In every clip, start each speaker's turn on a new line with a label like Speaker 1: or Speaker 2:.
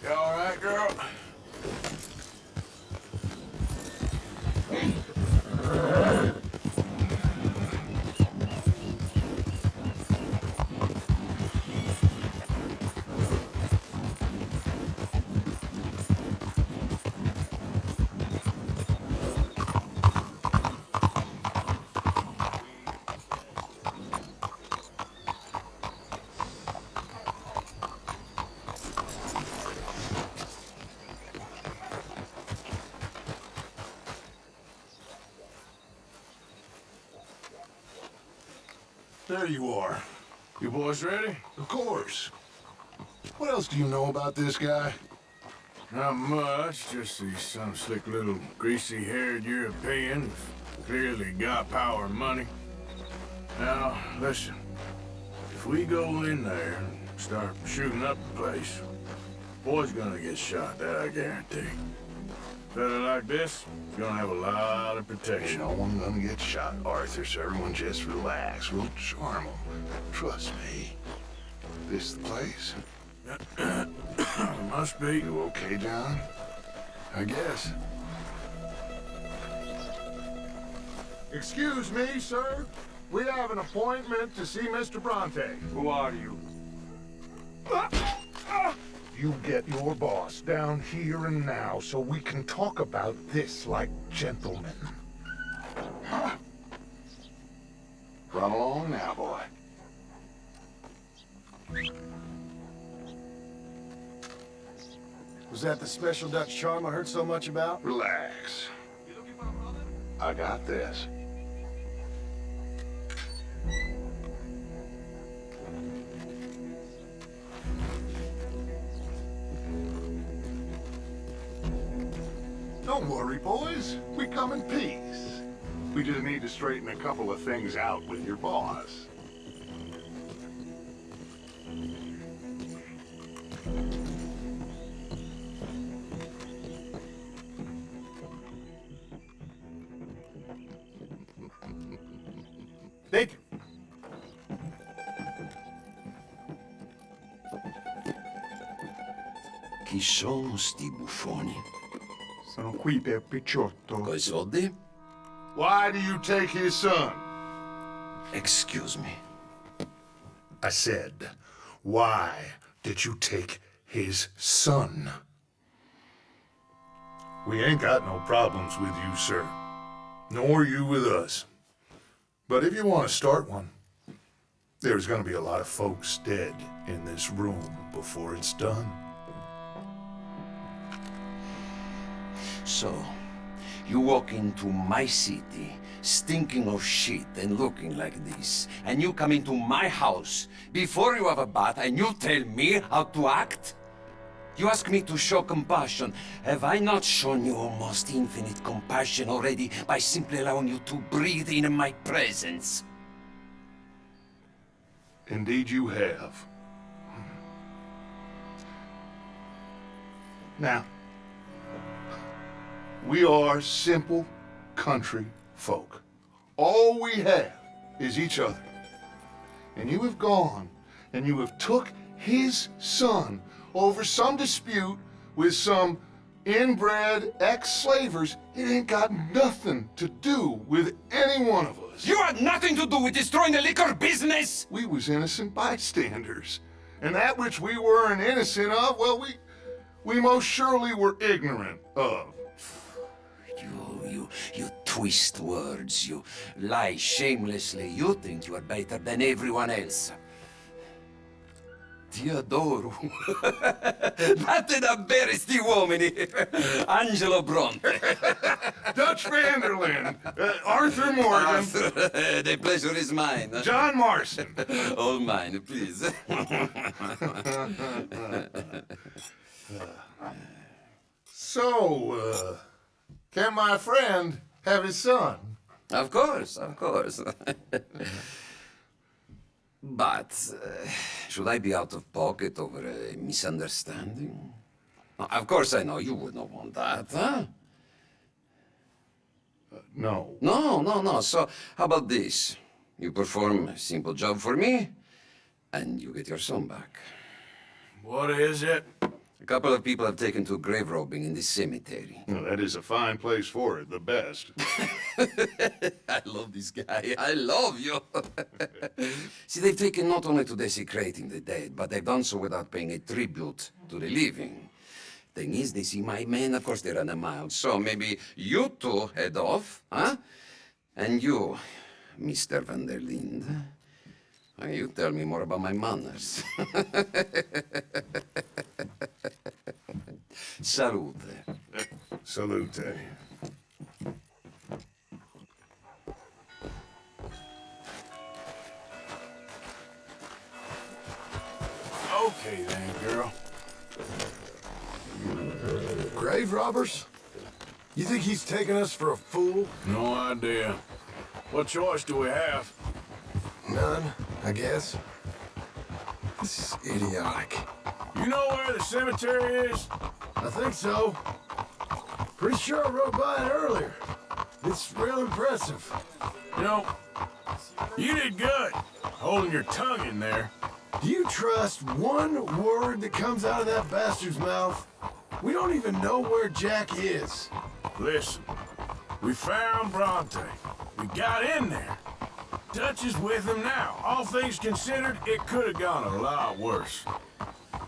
Speaker 1: You all right, girl? There you are. You boys ready?
Speaker 2: Of course. What else do you know about this guy?
Speaker 1: Not much, just he's some slick little greasy-haired European who's clearly got power and money. Now, listen. If we go in there and start shooting up the place, boy's gonna get shot, that I guarantee. Fella like this is gonna have a lot of protection.
Speaker 2: Ain't no one gonna get shot, Arthur, so everyone just relax. We'll charm them. Trust me. This the place?
Speaker 1: Must be.
Speaker 2: You okay, John?
Speaker 1: I guess.
Speaker 3: Excuse me, sir. We have an appointment to see Mr. Bronte.
Speaker 4: Who are you?
Speaker 3: You get your boss down here and now so we can talk about this like gentlemen.
Speaker 2: Run along now, boy.
Speaker 5: Was that the special Dutch charm I heard so much about?
Speaker 2: Relax. I got this.
Speaker 3: Don't worry, boys. We come in peace. We just need to straighten a couple of things out with your boss.
Speaker 5: Thank you.
Speaker 6: Chi sono sti buffoni?
Speaker 3: Sono qui per Picciotto.
Speaker 6: Coi soldi?
Speaker 2: Why do you take his son?
Speaker 6: Excuse me.
Speaker 2: I said, why did you take his son? We ain't got no problems with you, sir. Nor you with us. But if you want to start one, there's gonna be a lot of folks dead in this room before it's done.
Speaker 6: So, you walk into my city, stinking of shit and looking like this, and you come into my house before you have a bath and you tell me how to act? You ask me to show compassion. Have I not shown you almost infinite compassion already by simply allowing you to breathe in my presence?
Speaker 2: Indeed you have. Now, we are simple country folk. All we have is each other. And you have gone and you have took his son over some dispute with some inbred ex-slavers. It ain't got nothing to do with any one of us.
Speaker 6: You had nothing to do with destroying the liquor business!
Speaker 2: We was innocent bystanders. And that which we weren't innocent of, well, we most surely were ignorant of.
Speaker 6: You twist words, you lie shamelessly, you think you are better than everyone else. Ti adoro. Vattene da bere sti uomini. Angelo Bronte.
Speaker 2: Dutch Vanderland, Arthur Morgan,
Speaker 6: Arthur, the pleasure is mine.
Speaker 2: John Marston.
Speaker 6: All mine, please.
Speaker 2: So, can my friend have his son?
Speaker 6: Of course, of course. But, should I be out of pocket over a misunderstanding? Of course I know you would not want that, huh?
Speaker 2: No.
Speaker 6: No. So, how about this? You perform a simple job for me, and you get your son back.
Speaker 1: What is it?
Speaker 6: A couple of people have taken to grave robbing in this cemetery.
Speaker 2: Well, that is a fine place for it, the best.
Speaker 6: I love this guy. I love you. See, they've taken not only to desecrating the dead, but they've done so without paying a tribute to the living. Thing is, they see my men, of course they run a mile. So maybe you two head off, huh? And you, Mr. Van der Linde, you tell me more about my manners. Salute.
Speaker 2: Salute.
Speaker 1: Okay then, girl.
Speaker 5: Grave robbers? You think he's taking us for a fool?
Speaker 1: No idea. What choice do we have?
Speaker 5: None, I guess. This is idiotic.
Speaker 1: You know where the cemetery is?
Speaker 5: I think so. Pretty sure I rode by it earlier. It's real impressive.
Speaker 1: You know, you did good holding your tongue in there.
Speaker 5: Do you trust one word that comes out of that bastard's mouth? We don't even know where Jack is.
Speaker 1: Listen, we found Bronte. We got in there. Dutch is with him now. All things considered, it could have gone a lot worse.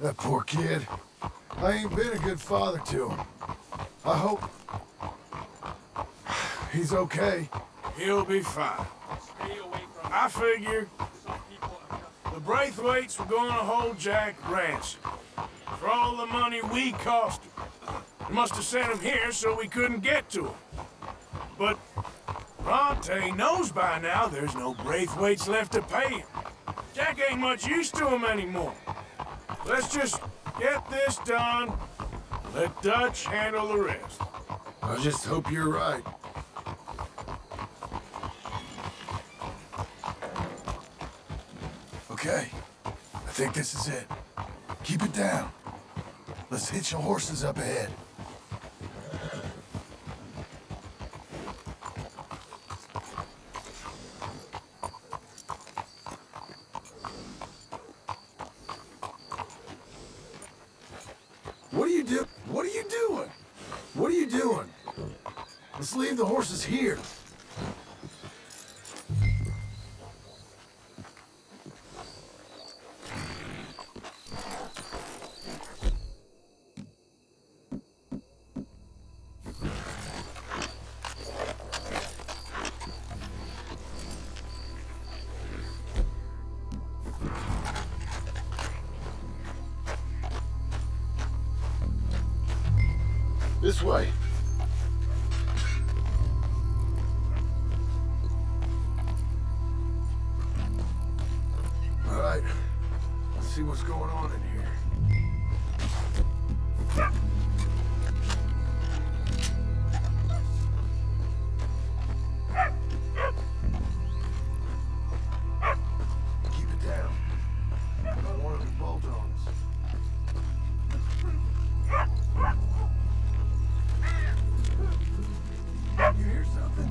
Speaker 5: That poor kid. I ain't been a good father to him. I hope he's okay.
Speaker 1: He'll be fine. I figure the Braithwaites were going to hold Jack ransom for all the money we cost him. They must have sent him here so we couldn't get to him. But Bronte knows by now there's no Braithwaites left to pay him. Jack ain't much use to him anymore. Let's just get this done. Let Dutch handle the rest.
Speaker 5: I just hope you're right. Okay, I think this is it. Keep it down. Let's hitch the horses up ahead. What are you doing? What are you doing? Let's leave the horses here. This way. All right. Let's see what's going on in here. Keep it down. I don't want them to bolt on us. You hear something?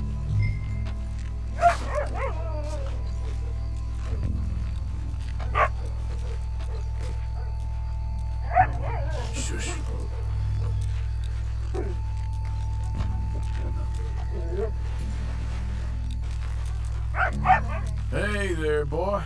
Speaker 1: Shush. Hey there, boy.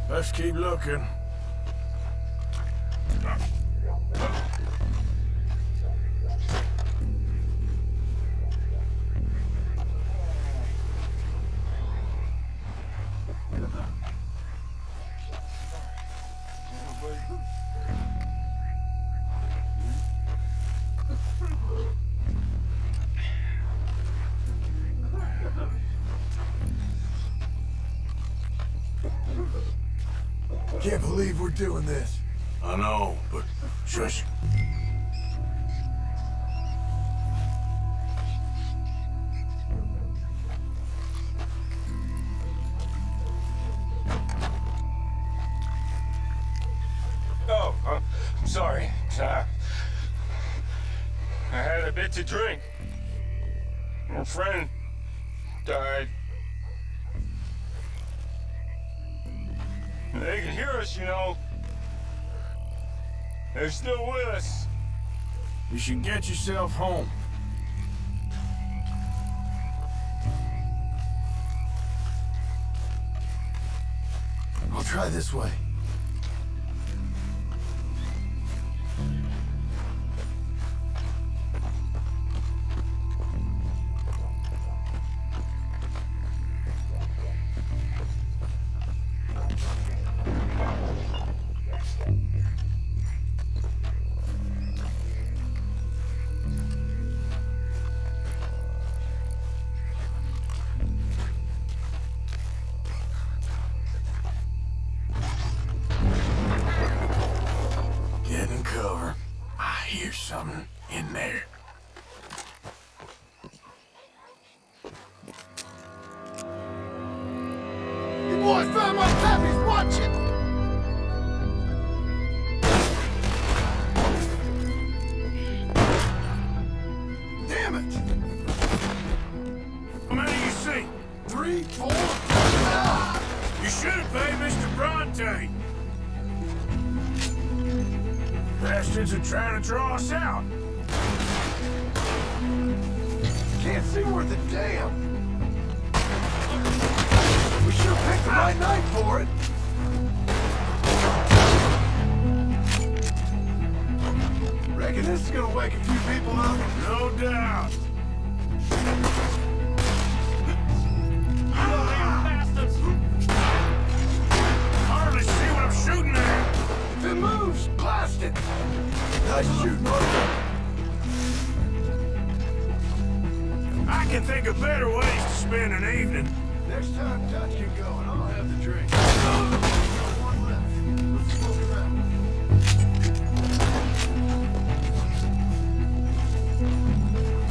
Speaker 1: Let's keep looking.
Speaker 5: Can't believe we're doing this.
Speaker 1: I know, but shush.
Speaker 4: a bit to drink. Our friend died. They can hear us, you know. They're still with us.
Speaker 1: You should get yourself home.
Speaker 5: I'll try this way. Get in cover. I hear something in there.
Speaker 2: You boys found my puppies, watch it!
Speaker 5: Damn it!
Speaker 1: How many you see?
Speaker 5: 3, 4.
Speaker 1: You should have paid Mr. Bronte. Bastards are trying to draw us out.
Speaker 5: Can't see worth a damn. We should have picked the right night for it. Reckon this is gonna wake a few people up.
Speaker 1: No doubt. Hardly see what I'm shooting at.
Speaker 5: If it moves, blast it. Nice shooting, Arthur.
Speaker 1: I can think of better ways to spend an evening.
Speaker 5: Next time Dutch can go, and I'll have the drink. One left. Let's smoke around.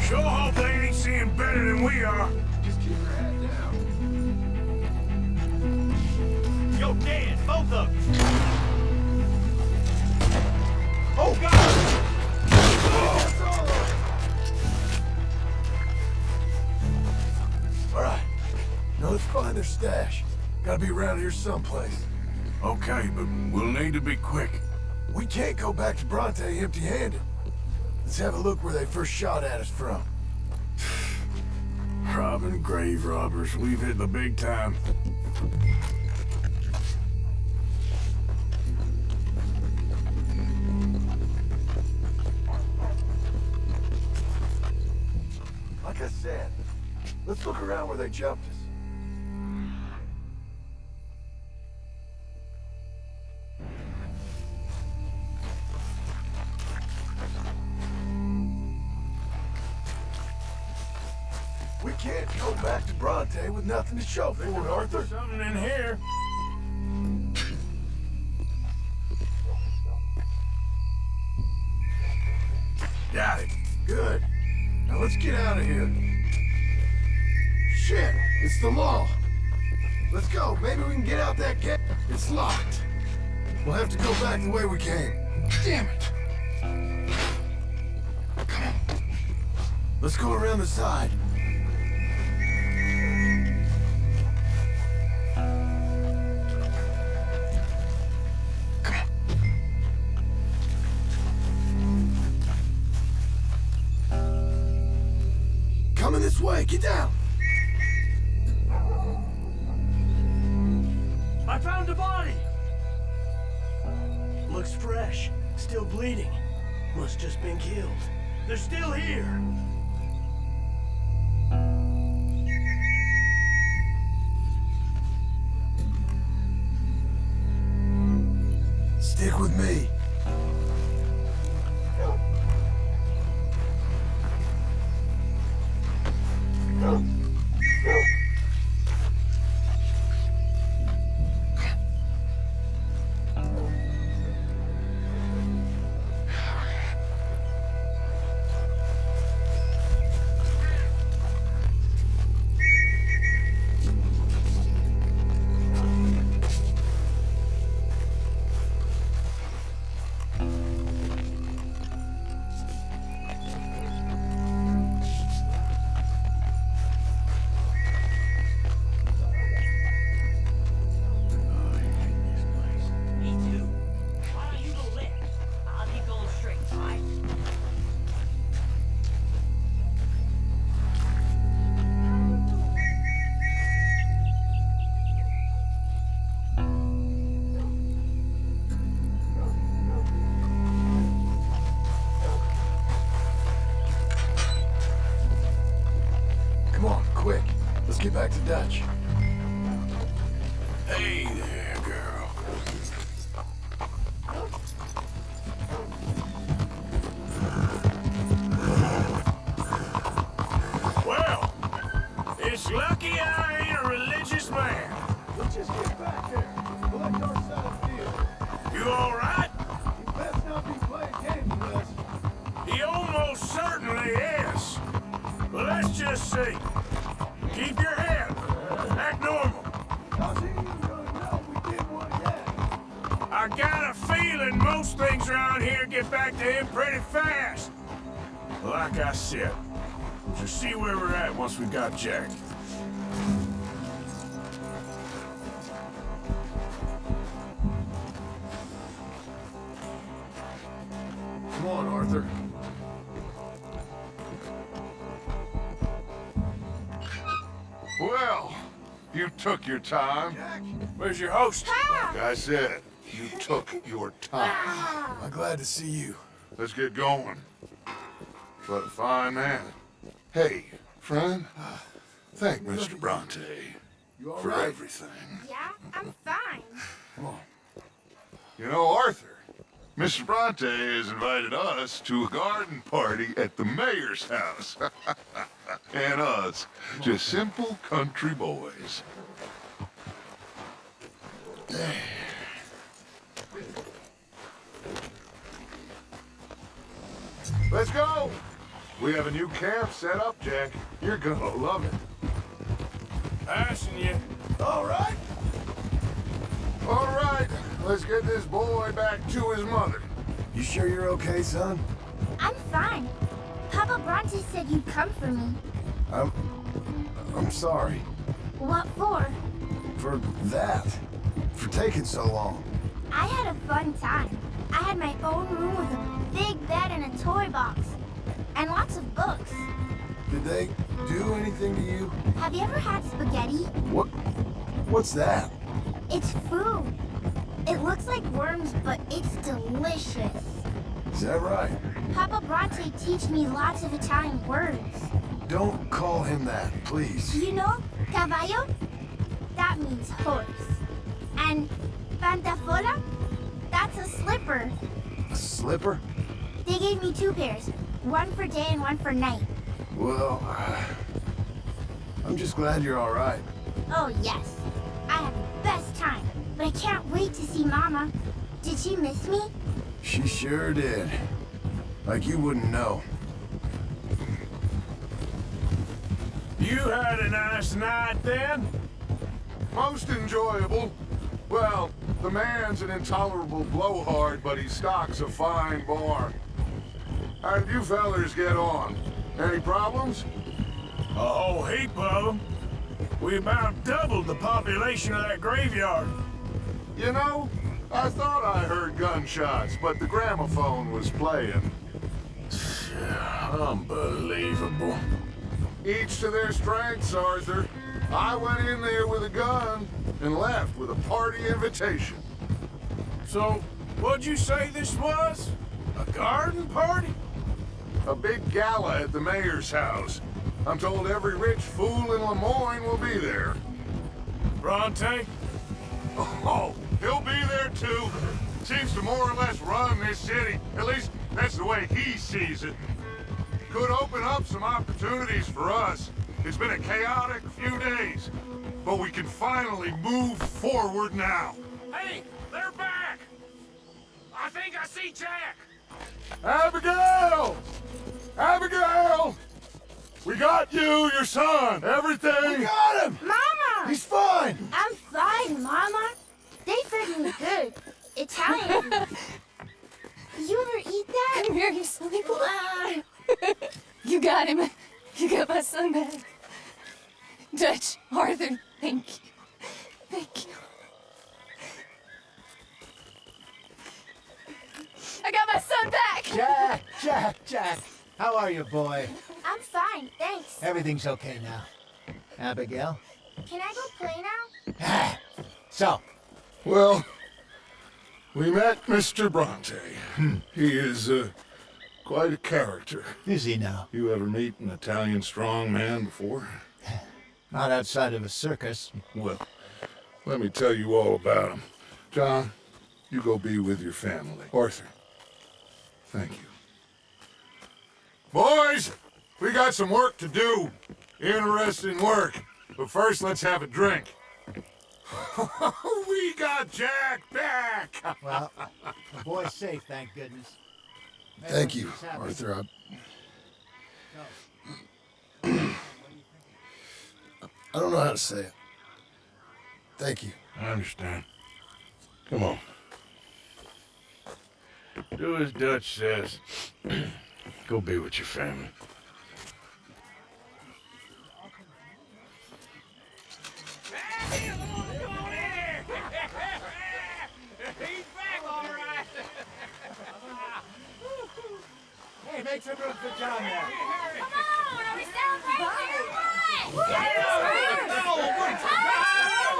Speaker 1: Sure hope they ain't seeing better than we are.
Speaker 5: Just keep your head down.
Speaker 4: You're dead, both of you.
Speaker 5: Oh, God! That's all right. All right. Now let's find their stash. Gotta be around here someplace.
Speaker 1: Okay, but we'll need to be quick.
Speaker 5: We can't go back to Bronte empty-handed. Let's have a look where they first shot at us from.
Speaker 1: Robbing grave robbers, we've hit the big time.
Speaker 5: Like I said, let's look around where they jumped us. We can't go back to Bronte with nothing to show for it, Arthur.
Speaker 1: Something in here.
Speaker 5: Got it. Good. Now let's get out of here. Shit, it's the law. Let's go. Maybe we can get out that gate. It's locked. We'll have to go back the way we came. Damn it. Come on. Let's go around the side. Come on. Coming this way. Get down.
Speaker 7: I found a body! Looks fresh. Still bleeding. Must just been killed. They're still here!
Speaker 5: Stick with me. get back to Dutch.
Speaker 1: Hey there, girl. Well, it's lucky I ain't a religious man.
Speaker 5: Let's just get back there. Collect our side of the deal.
Speaker 1: You all right?
Speaker 5: He best not be playing games with us.
Speaker 1: He almost certainly is. But let's just see. Keep your head. Act normal.
Speaker 5: Cause he ain't gonna know we did one yet.
Speaker 1: I got a feeling most things around here get back to him pretty fast. Like I said, just see where we're at once we got Jack.
Speaker 5: Come on, Arthur.
Speaker 2: Well, you took your time.
Speaker 1: Where's your host?
Speaker 2: Like I said, you took your time.
Speaker 5: I'm glad to see you.
Speaker 2: Let's get going. What a fine man. Hey, friend, thank Mr. Bronte
Speaker 5: You all
Speaker 2: for
Speaker 5: right?
Speaker 2: everything.
Speaker 8: Yeah, I'm fine.
Speaker 2: You know, Arthur, Mr. Bronte has invited us to a garden party at the mayor's house. And us, just simple country boys. Let's go! We have a new camp set up, Jack. You're gonna love it.
Speaker 1: Passing you.
Speaker 5: All right.
Speaker 2: All right, let's get this boy back to his mother.
Speaker 5: You sure you're okay, son?
Speaker 8: I'm fine. Papa Bronte said you'd come for me.
Speaker 5: I'm sorry
Speaker 8: What for?
Speaker 5: for that. For taking so long.
Speaker 8: I had a fun time. I had my own room with a big bed and a toy box. And lots of books.
Speaker 5: Did they do anything to you?
Speaker 8: Have you ever had spaghetti?
Speaker 5: What's that?
Speaker 8: It's food. It looks like worms, but it's delicious.
Speaker 5: Is that right?
Speaker 8: Papa Bronte teach me lots of Italian words.
Speaker 5: Don't call him that, please.
Speaker 8: Do you know caballo? That means horse. And pantafola? That's a slipper.
Speaker 5: A slipper?
Speaker 8: They gave me 2 pairs. One for day and one for night.
Speaker 5: Well, I'm just glad you're all right.
Speaker 8: Oh, yes. I had the best time. But I can't wait to see Mama. Did she miss me?
Speaker 5: She sure did. Like you wouldn't know.
Speaker 1: You had a nice night then?
Speaker 2: Most enjoyable. Well, the man's an intolerable blowhard, but he stocks a fine barn. How did you fellers get on? Any problems?
Speaker 1: A whole heap of them. We about doubled the population of that graveyard.
Speaker 2: You know, I thought I heard gunshots, but the gramophone was playing.
Speaker 1: Unbelievable.
Speaker 2: Each to their strengths, Arthur. I went in there with a gun and left with a party invitation.
Speaker 1: So, what'd you say this was? A garden party?
Speaker 2: A big gala at the mayor's house. I'm told every rich fool in Lemoyne will be there.
Speaker 1: Bronte?
Speaker 2: Oh, he'll be there too. Seems to more or less run this city. At least that's the way he sees it. Could open up some opportunities for us. It's been a chaotic few days, but we can finally move forward now.
Speaker 1: Hey, they're back! I think I see Jack!
Speaker 2: Abigail! Abigail! We got you, your son, everything!
Speaker 5: Got him!
Speaker 8: Mama!
Speaker 5: He's fine!
Speaker 8: I'm fine, Mama. They fed me good. Italian food. You ever eat that?
Speaker 9: Come here, you silly boy. You got him. You got my son back. Dutch, Arthur, thank you. Thank you. I got my son back!
Speaker 10: Jack. How are you, boy?
Speaker 8: I'm fine, thanks.
Speaker 10: Everything's okay now. Abigail?
Speaker 8: Can I go play now?
Speaker 10: So,
Speaker 2: Well, we met Mr. Bronte. He is, quite a character.
Speaker 10: is he now?
Speaker 2: You ever meet an Italian strong man before?
Speaker 10: Not outside of a circus.
Speaker 2: Well, let me tell you all about them. John, you go be with your family. Arthur, thank you. Boys, we got some work to do. Interesting work. But first, let's have a drink. We got Jack back!
Speaker 10: Well, the boy's safe, thank goodness.
Speaker 5: Thank you, Arthur. I don't know how to say it. Thank you.
Speaker 1: I understand. Come on. Do as Dutch says. Go be with your family.
Speaker 4: He's back, all right.
Speaker 10: Hey, make some room for John there.
Speaker 8: Come on, are we celebrating or what?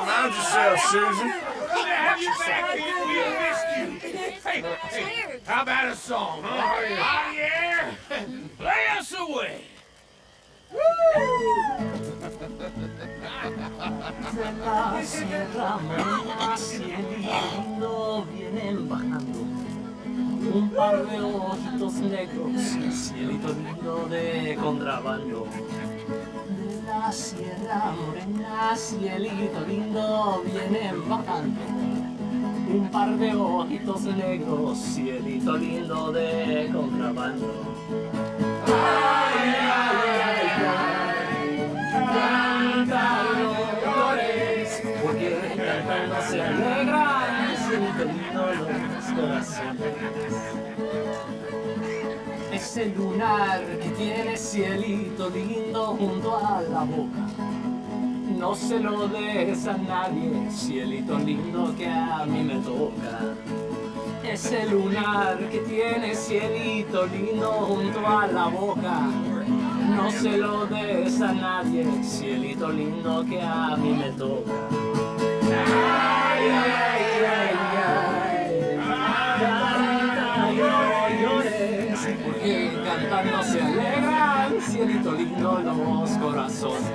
Speaker 1: Mind yourself, Susan.
Speaker 4: Good to have you back, kid. We missed you. Hey, how about a song, huh? Oh, yeah? Play us away.
Speaker 11: De la sierra morena, cielito vienen bajando. Un par de ojitos negros, cielito lindo de contrabando. De la sierra morena, cielito lindo vienen bajando. Un par de ojitos negros, cielito lindo de contrabando. Ay, ay, ay, ay. Canta, no llores, porque cantando se alegran, cielito lindo los corazones. Ese lunar que tiene cielito lindo junto a la boca, no se lo des a nadie, cielito lindo que a mí me toca. Ese lunar que tiene cielito lindo junto a la boca, no se lo des a nadie, cielito lindo que a mí me toca. Ay, ay, ay, ay, canta y no llores, porque cantando se alegran, cielito lindo los corazones.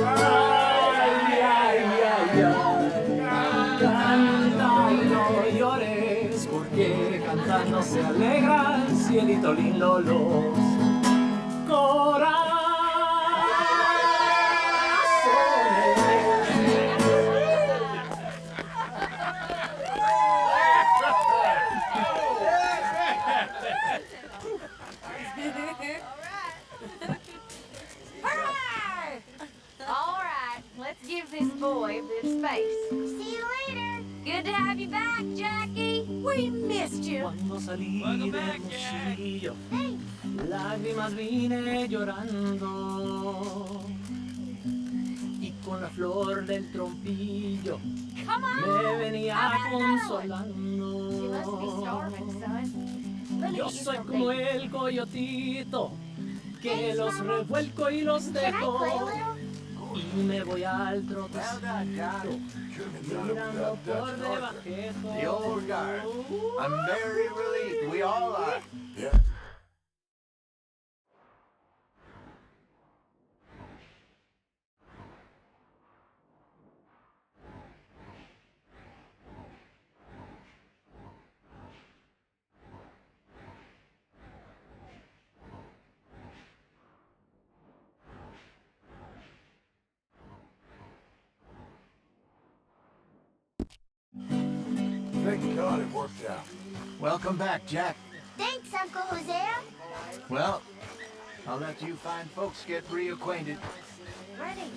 Speaker 11: Ay, ay, ay, ay, canta y no llores, porque cantando se alegran, cielito lindo los corazones.
Speaker 9: Hooray! All right, let's give this boy a bit of space.
Speaker 8: See you later.
Speaker 9: Good to have you back, Jackie. We missed you.
Speaker 11: Cuando salí del bolsillo, lágrimas vine llorando, y con la flor del trompillo
Speaker 9: Come
Speaker 11: me
Speaker 9: on.
Speaker 11: venía
Speaker 9: How about another one?
Speaker 11: consolando.
Speaker 9: You must be starving, son. Let me
Speaker 11: Yo
Speaker 9: get you
Speaker 11: soy
Speaker 9: something.
Speaker 11: como el coyotito que
Speaker 8: Thanks,
Speaker 11: los
Speaker 8: Mama.
Speaker 11: revuelco y los
Speaker 8: Can I
Speaker 11: dejo,
Speaker 8: play a little?
Speaker 11: y me voy al trotecito, mirando por debajejo.
Speaker 10: The old guard. I'm very relieved. We all are.
Speaker 5: Yeah. Thank God it worked out.
Speaker 10: Welcome back, Jack.
Speaker 8: Thanks, Uncle Hosea.
Speaker 10: Well, I'll let you fine folks get reacquainted.
Speaker 8: Ready.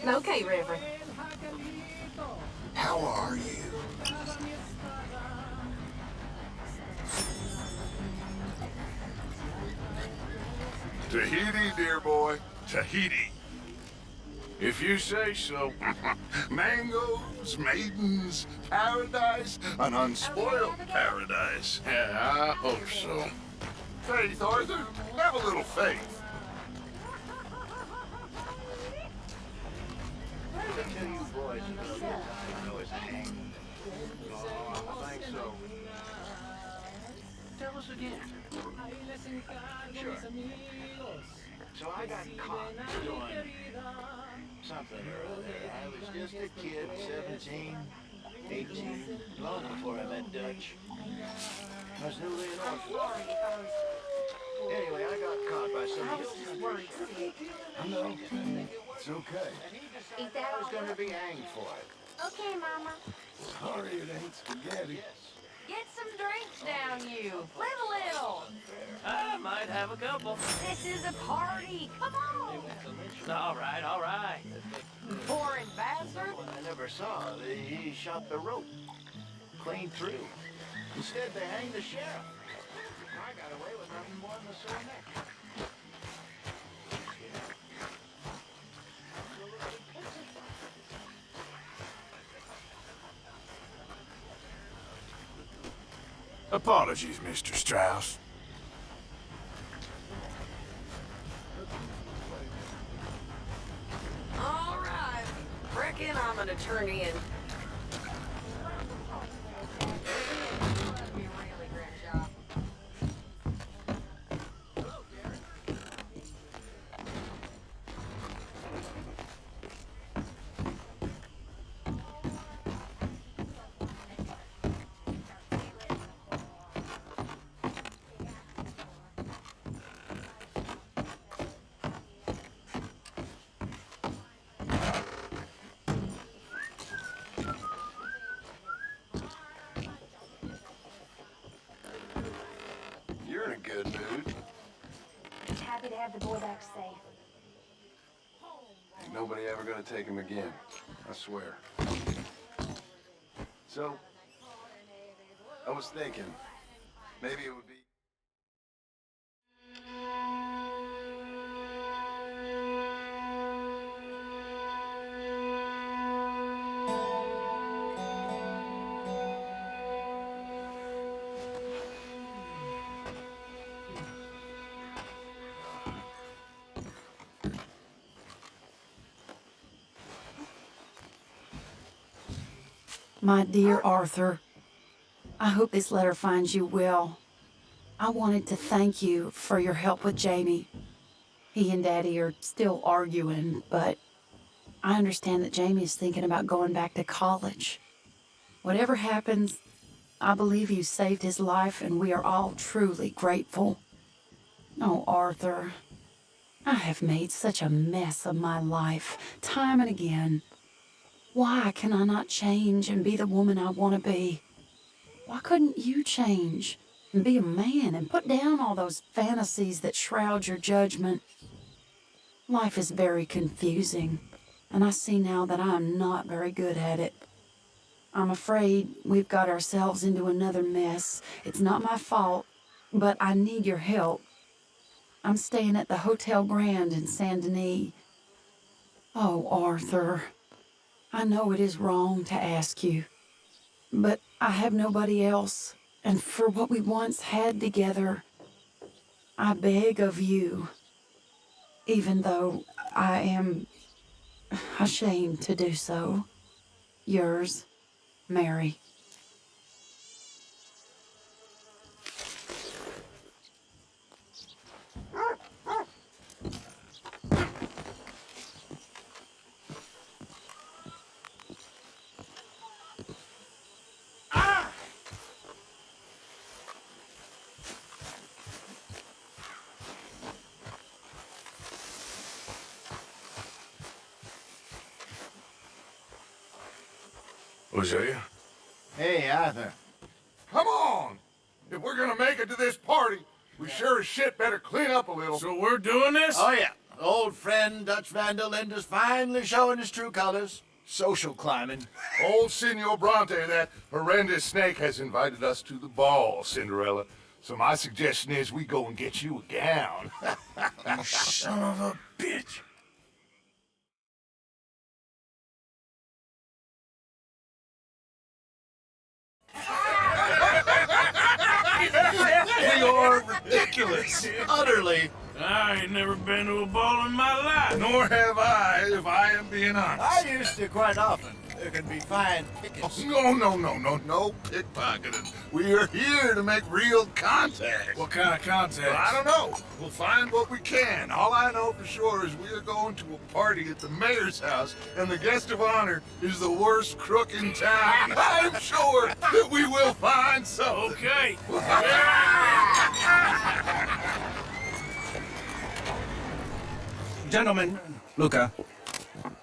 Speaker 9: Okay, Reverend.
Speaker 5: How are you?
Speaker 3: Tahiti, dear boy. Tahiti.
Speaker 1: If you say so.
Speaker 3: Mangoes, maidens, paradise, an unspoiled paradise.
Speaker 1: Yeah, I hope so.
Speaker 3: Faith, Arthur. Have a little faith.
Speaker 10: Tell us again. Sure. So I got caught doing something or other. I was just a kid, 17, 18, long before I met Dutch. I was newly an orphan. Anyway, I got caught by somebody.
Speaker 5: I know. It's okay.
Speaker 10: I was going to be hanged for it.
Speaker 8: Okay, Mama.
Speaker 5: Sorry it ain't spaghetti.
Speaker 12: Get some drinks down, you. Live a little.
Speaker 11: I might have a couple.
Speaker 12: This is a party. Come on.
Speaker 11: All right, all right.
Speaker 12: Boring bastard.
Speaker 10: I never saw. He shot the rope clean through. Instead, they hanged the sheriff. I got away with nothing more than a sore neck.
Speaker 1: Apologies, Mr. Strauss.
Speaker 12: All right. Reckon I'm gonna turn in.
Speaker 5: You're in a good mood.
Speaker 8: Just happy to have the boy back safe.
Speaker 5: Ain't nobody ever gonna take him again. I swear. So, I was thinking, maybe it would be...
Speaker 13: My dear Arthur, I hope this letter finds you well. I wanted to thank you for your help with Jamie. He and Daddy are still arguing, but I understand that Jamie is thinking about going back to college. Whatever happens, I believe you saved his life, and we are all truly grateful. Oh, Arthur, I have made such a mess of my life, time and again. Why can I not change and be the woman I want to be? Why couldn't you change and be a man and put down all those fantasies that shroud your judgment? Life is very confusing, and I see now that I am not very good at it. I'm afraid we've got ourselves into another mess. It's not my fault, but I need your help. I'm staying at the Hotel Grand in Saint Denis. Oh, Arthur, I know it is wrong to ask you, but I have nobody else, and for what we once had together, I beg of you, even though I am ashamed to do so. Yours, Mary.
Speaker 1: Hosea?
Speaker 3: Hey, Arthur.
Speaker 2: Come on! If we're gonna make it to this party, we sure as shit better clean up a little.
Speaker 1: So we're doing this?
Speaker 10: Oh, yeah. Old friend Dutch Van der Linde's finally showing his true colors. Social climbing.
Speaker 2: Old Senor Bronte, that horrendous snake, has invited us to the ball, Cinderella. So my suggestion is we go and get you a gown.
Speaker 1: You son of a bitch.
Speaker 2: You're ridiculous.
Speaker 10: Utterly.
Speaker 1: I ain't never been to a ball in my life.
Speaker 2: Nor have I, if I am being honest.
Speaker 10: I used to quite often.
Speaker 5: there can be fine pickets.
Speaker 2: Oh, no pickpocketing. We are here to make real contact.
Speaker 1: What kind of contact?
Speaker 2: Well, I don't know. We'll find what we can. All I know for sure is we are going to a party at the mayor's house, and the guest of honor is the worst crook in town. I'm sure that we will find something.
Speaker 1: Okay.
Speaker 14: Gentlemen, Luca,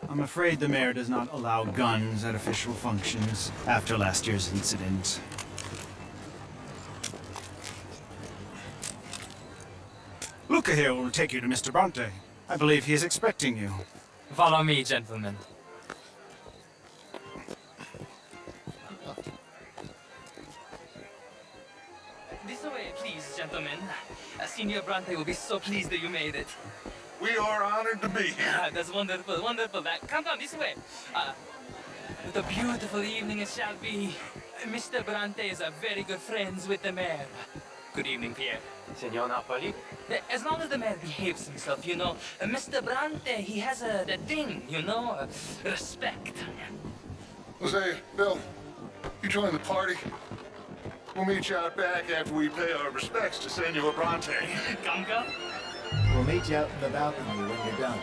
Speaker 14: I'm afraid the mayor does not allow guns at official functions after last year's incident. Luca here will take you to Mr. Bronte. I believe he is expecting you.
Speaker 11: Follow me, gentlemen. This way, please, gentlemen. Senior Bronte will be so pleased that you made it.
Speaker 2: We are honored to be here.
Speaker 11: That's wonderful, wonderful. Come on, this way. What a beautiful evening it shall be. Mr. Bronte is very good friends with the mayor. Good evening, Pierre.
Speaker 10: Senor Napoli?
Speaker 11: As long as the mayor behaves himself, you know. Mr. Bronte, he has that thing, you know, respect.
Speaker 2: Jose, Bill, you join the party. We'll meet you out back after we pay our respects to Senor Bronte.
Speaker 11: Come, come.
Speaker 5: We'll meet you out in the balcony when you're done.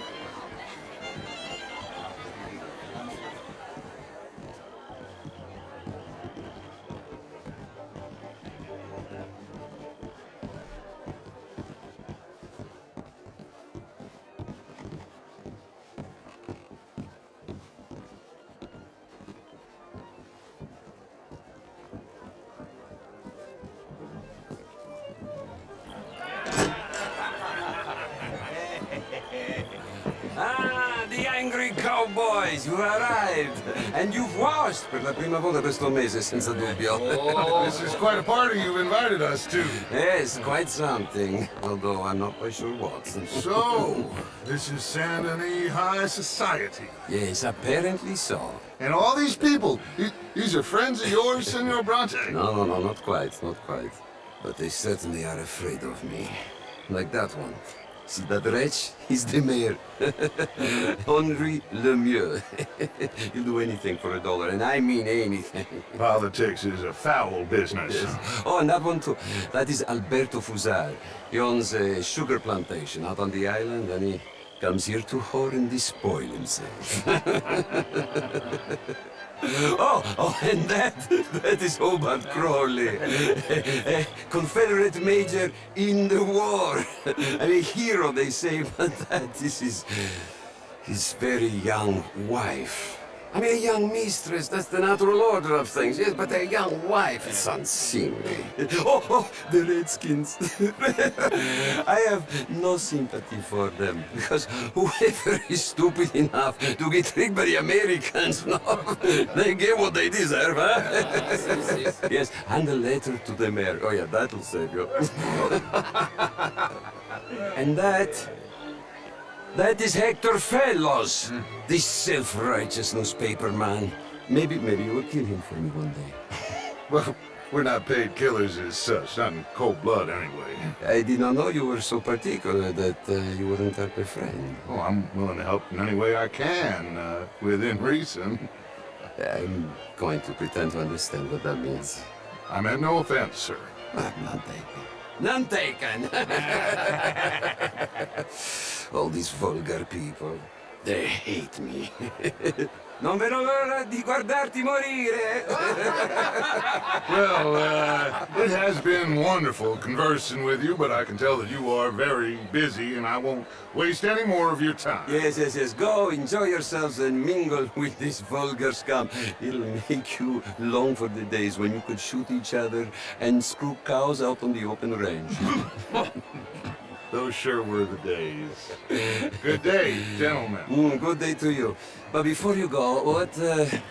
Speaker 6: Ah, the angry cowboys, you arrived. And you've washed per la prima volta questo mese, senza dubbio.
Speaker 2: Oh, this is quite a party you've invited us to.
Speaker 6: Yes, quite something. Although I'm not quite sure what.
Speaker 2: So, this is Saint Denis High Society.
Speaker 6: Yes, apparently so.
Speaker 2: And all these people, these are friends of yours, Senor Bronte?
Speaker 6: No, not quite, not quite. But they certainly are afraid of me. Like that one. See that wretch? He's the mayor. Henri Lemieux. He'll do anything for $1, and I mean anything.
Speaker 2: Politics is a foul business.
Speaker 6: Yes. Oh, and that one too. That is Alberto Fusar. He owns a sugar plantation out on the island, and he comes here to whore and despoil himself. Oh, and that is Hobart Crawley, a Confederate major in the war. A hero, they say, but that is his very young wife. I mean, a young mistress, that's the natural order of things, yes, but a young wife, it's unseemly. Oh, the Redskins. I have no sympathy for them, because whoever is stupid enough to get tricked by the Americans, no, they get what they deserve, huh? Yes, and a letter to the mayor. Oh, yeah, that'll save you. And that is Hector Fellows, this self-righteous newspaper man. Maybe you will kill him for me one day.
Speaker 2: Well, we're not paid killers as such, not in cold blood anyway.
Speaker 6: I did not know you were so particular that you wouldn't help a friend.
Speaker 2: Oh, I'm willing to help in any way I can, within reason.
Speaker 6: I'm going to pretend to understand what that means.
Speaker 2: I meant no offense, sir.
Speaker 6: None taken. None taken! All these vulgar people, they hate me. Non vedo l'ora di guardarti morire!
Speaker 2: Well, it has been wonderful conversing with you, but I can tell that you are very busy, and I won't waste any more of your time.
Speaker 6: Yes. Go, enjoy yourselves, and mingle with this vulgar scum. It'll make you long for the days when you could shoot each other and screw cows out on the open range.
Speaker 2: Those sure were the days. Good day, gentlemen.
Speaker 6: Good day to you. But before you go, what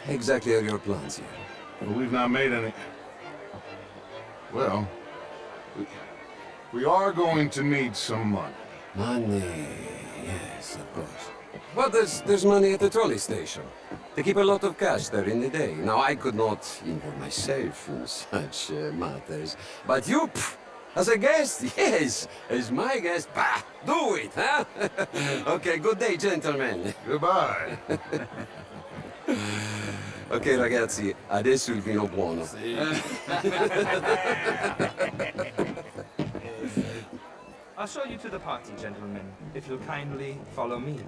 Speaker 6: exactly are your plans here?
Speaker 2: Well, we've not made any... Well, we are going to need some money.
Speaker 6: Money, yes, of course. Well, there's money at the trolley station. They keep a lot of cash there in the day. Now, I could not involve myself in such matters. But you, as a guest, yes, as my guest, bah, do it, huh? Okay, good day, gentlemen.
Speaker 2: Goodbye.
Speaker 6: Ok ragazzi, adesso il vino buono.
Speaker 15: I'll show you to the party, gentlemen, if you'll kindly follow me.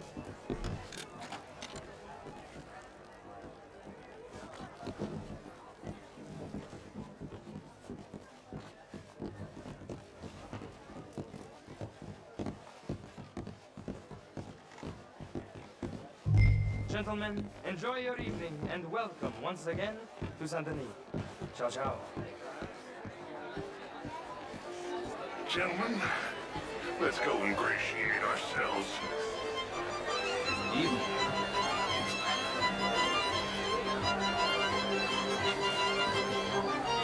Speaker 15: Gentlemen, enjoy your evening and welcome once again to Saint Denis. Ciao, ciao.
Speaker 3: Gentlemen, let's go ingratiate ourselves.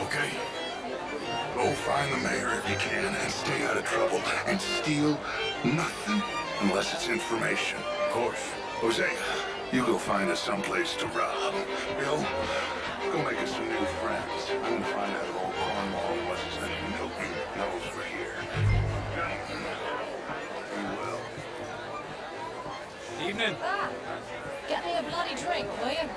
Speaker 3: Okay. Go find the mayor if you can and stay out of trouble. And steal nothing unless it's information.
Speaker 1: Of course.
Speaker 3: Jose, you go find us someplace to rob. Bill, go make us some new friends. I'm gonna find out if old Cornwall and what's his name, Milton, knows we're here. You will.
Speaker 15: Evening.
Speaker 9: Get me a bloody drink, will you?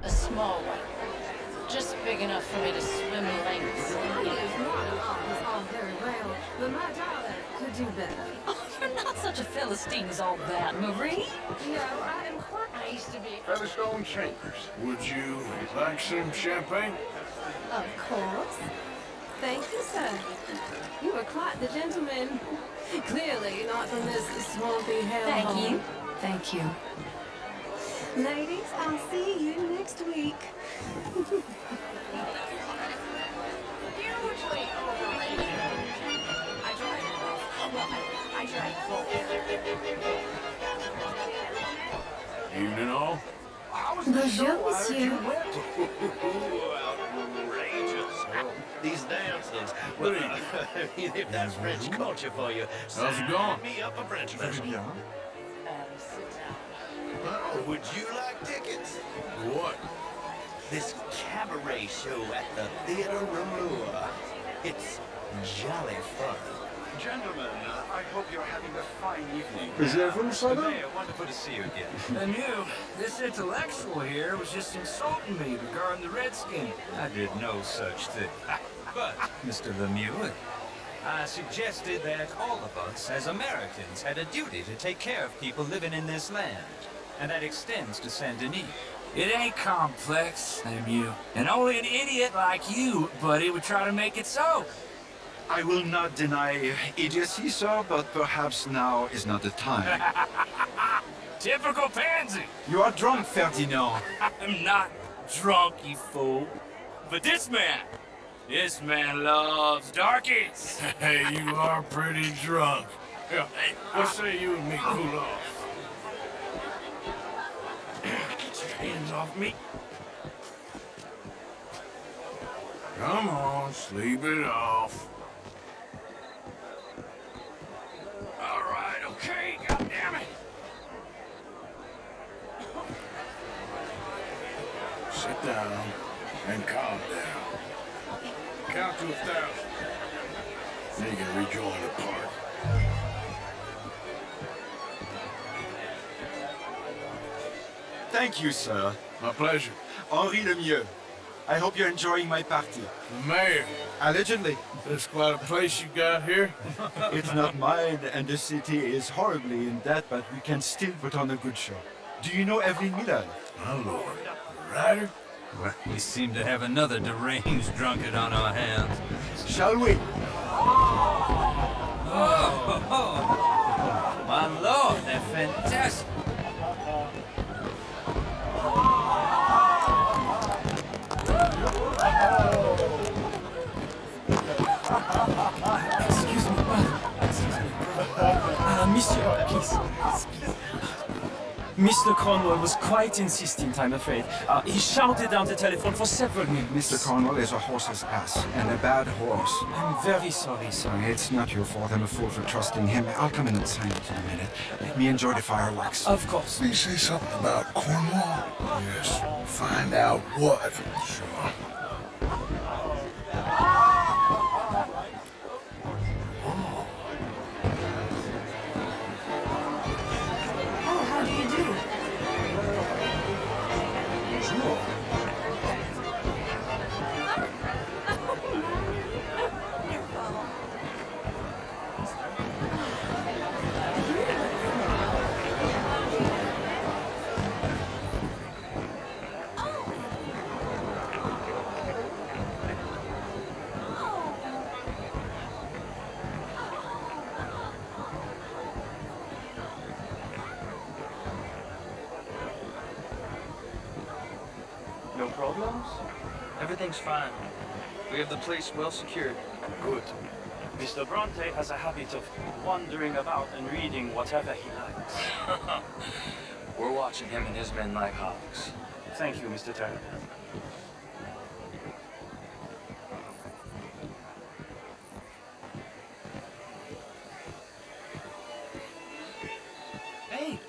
Speaker 9: A small one. Just big enough for me to swim lengths.
Speaker 16: All very well, but my daughter could do better.
Speaker 9: Oh, you're not such a Philistine as all that, Marie.
Speaker 16: No, I am quite...
Speaker 9: I used to be...
Speaker 1: Featherstone Chambers. Would you like some champagne?
Speaker 16: Of course. Thank you, sir. You are quite the gentleman. Clearly not from this swampy hellhole.
Speaker 9: Thank you. Thank you.
Speaker 16: Ladies, I'll see you next week.
Speaker 9: Hugely overrated. I tried both. Well, I tried both.
Speaker 1: Evening all.
Speaker 13: Bonjour, monsieur.
Speaker 10: Outrageous. These dances. Well, I mean, if that's French culture for you,
Speaker 1: How's it going?
Speaker 10: me up a French lesson. Oh, would you like tickets?
Speaker 1: What?
Speaker 10: This cabaret show at the Theatre Rouleur. It's jolly fun.
Speaker 17: Gentlemen, I hope you're having a fine evening.
Speaker 5: Is there room, Simon?
Speaker 17: Mayor, wonderful to see you again.
Speaker 4: And you, this intellectual here was just insulting me regarding the Redskin.
Speaker 17: I did no such thing. But, Mr. Lemieux, I suggested that all of us, as Americans, had a duty to take care of people living in this land. And that extends to Saint Denis.
Speaker 4: It ain't complex, Lemieux. And only an idiot like you, buddy, would try to make it so.
Speaker 14: I will not deny idiocy, sir, but perhaps now is not the time.
Speaker 4: Typical pansy.
Speaker 14: You are drunk, Ferdinand.
Speaker 4: I'm not drunk, you fool. But this man loves darkies.
Speaker 1: Hey, you are pretty drunk. Yeah, what say you and me cool off?
Speaker 4: Get your hands off me.
Speaker 1: Come on, sleep it off.
Speaker 4: All right, okay, goddammit.
Speaker 1: Sit down and calm down. Count to 1,000. Then you can rejoin the party.
Speaker 14: Thank you, sir.
Speaker 1: My pleasure.
Speaker 14: Henri Lemieux. I hope you're enjoying my party.
Speaker 1: The mayor.
Speaker 14: Allegedly.
Speaker 1: That's quite a place you got here.
Speaker 14: It's not mine, and the city is horribly in debt, but we can still put on a good show. Do you know Evelyn Miller?
Speaker 1: My lord. Ryder?
Speaker 17: Well, we seem to have another deranged drunkard on our hands.
Speaker 14: Shall we?
Speaker 17: Oh, my lord, they're fantastic.
Speaker 11: Excuse me, brother. Excuse me. Monsieur, please. Mr. Cornwall was quite insistent, I'm afraid. He shouted down the telephone for several minutes.
Speaker 14: Mr. Cornwall is a horse's ass, and a bad horse.
Speaker 11: I'm very sorry, sir.
Speaker 14: It's not your fault. I'm a fool for trusting him. I'll come in and sign it in a minute. Let me enjoy the fireworks.
Speaker 11: Of course.
Speaker 3: Did he say something about Cornwall?
Speaker 1: Yes.
Speaker 3: Find out what.
Speaker 1: Sure.
Speaker 16: Oh, how do you do?
Speaker 15: No problems? Everything's fine. We have the place well secured. Good. Mr. Bronte has a habit of wandering about and reading whatever he likes. We're watching him and his men like hawks. Thank you, Mr. Turner. Hey!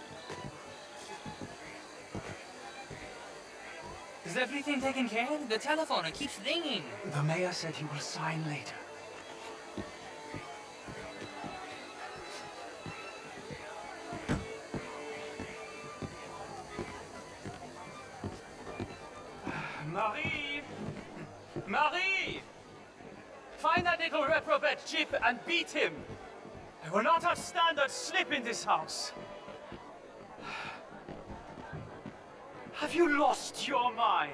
Speaker 15: Is everything taken care of? The telephone, it keeps ringing.
Speaker 11: The mayor said he will sign later.
Speaker 15: Marie! Marie! Find that little reprobate Chip and beat him! I will not have standard slip in this house! Have you lost your mind?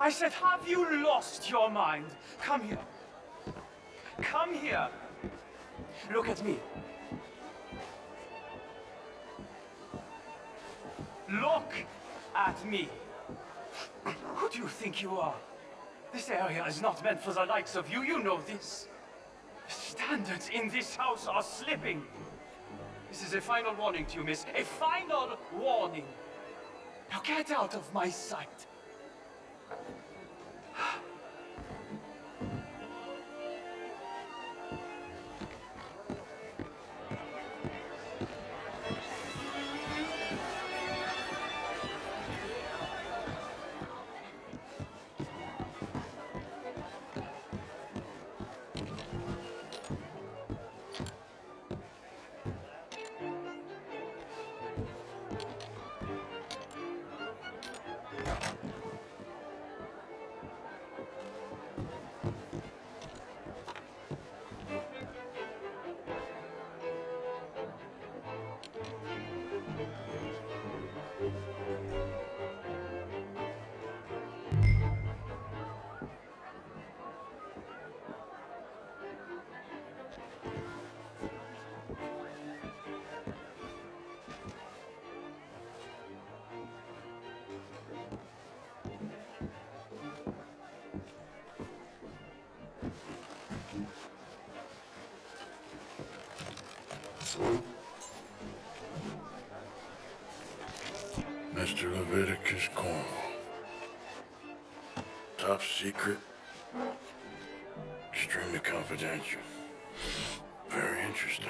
Speaker 15: I said, have you lost your mind? Come here. Come here. Look at me. Look at me. Who do you think you are? This area is not meant for the likes of you. You know this. The standards in this house are slipping. This is a final warning to you, miss. A final warning. Now get out of my sight.
Speaker 1: Mr. Leviticus Cornwall. Top secret. Extremely confidential. Very interesting.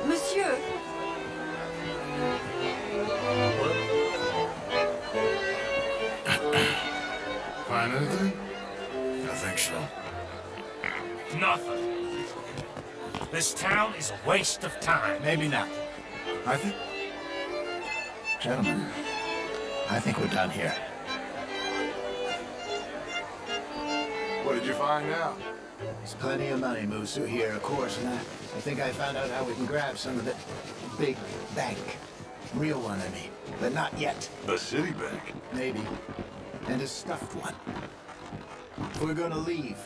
Speaker 16: Monsieur!
Speaker 1: Find anything? I think so.
Speaker 4: Nothing. This town is a waste of time.
Speaker 5: Maybe not. Arthur? Gentlemen, I think we're done here.
Speaker 2: What did you find out?
Speaker 5: There's plenty of money moves through here, of course, and I think I found out how we can grab some of it. Big bank. Real one, I mean. But not yet.
Speaker 3: A city bank?
Speaker 5: Maybe. And a stuffed one. If we're gonna leave,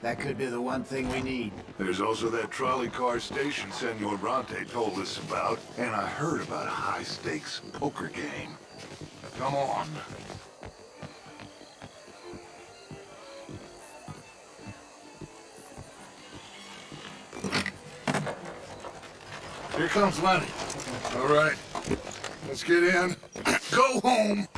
Speaker 5: that could be the one thing we need.
Speaker 3: There's also that trolley car station Senor Bronte told us about, and I heard about a high-stakes poker game. Come on.
Speaker 2: Here comes Lenny. All right, let's get in. Go home.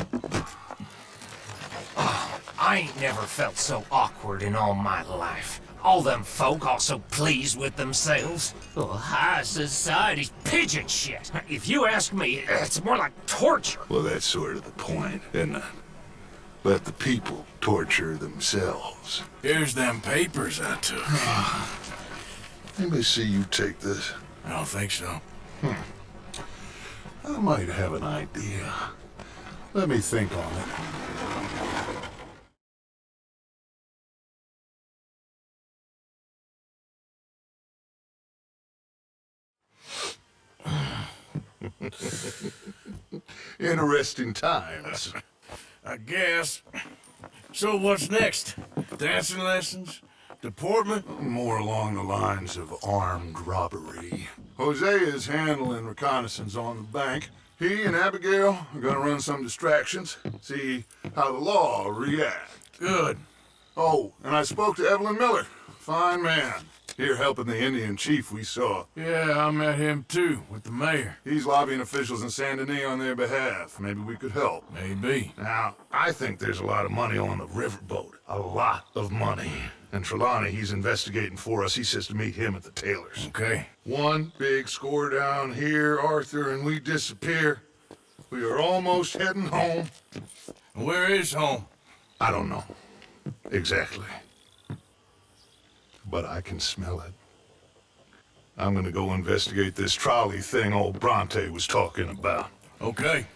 Speaker 4: I ain't never felt so awkward in all my life. All them folk all so pleased with themselves. Oh, high society's pigeon shit. If you ask me, it's more like torture.
Speaker 3: Well, that's sort of the point, isn't it? Let the people torture themselves.
Speaker 1: Here's them papers I took.
Speaker 3: Let me see you take this.
Speaker 1: I don't think so.
Speaker 3: I might have an idea. Let me think on it. Interesting times.
Speaker 1: I guess. So what's next? Dancing lessons? Deportment?
Speaker 3: More along the lines of armed robbery. Hosea is handling reconnaissance on the bank. He and Abigail are gonna run some distractions, see how the law reacts.
Speaker 1: Good.
Speaker 3: Oh, and I spoke to Evelyn Miller. Fine man.
Speaker 2: here helping the Indian chief we saw.
Speaker 1: Yeah, I met him too, with the mayor.
Speaker 2: He's lobbying officials in Saint Denis on their behalf. Maybe we could help.
Speaker 1: Maybe.
Speaker 2: Now, I think there's a lot of money on the riverboat. A lot of money. And Trelawney, he's investigating for us. He says to meet him at the Taylor's.
Speaker 1: Okay.
Speaker 2: One big score down here, Arthur, and we disappear. We are almost heading home.
Speaker 1: Where is home?
Speaker 2: I don't know. Exactly. But I can smell it. I'm gonna go investigate this trolley thing old Bronte was talking about.
Speaker 1: Okay.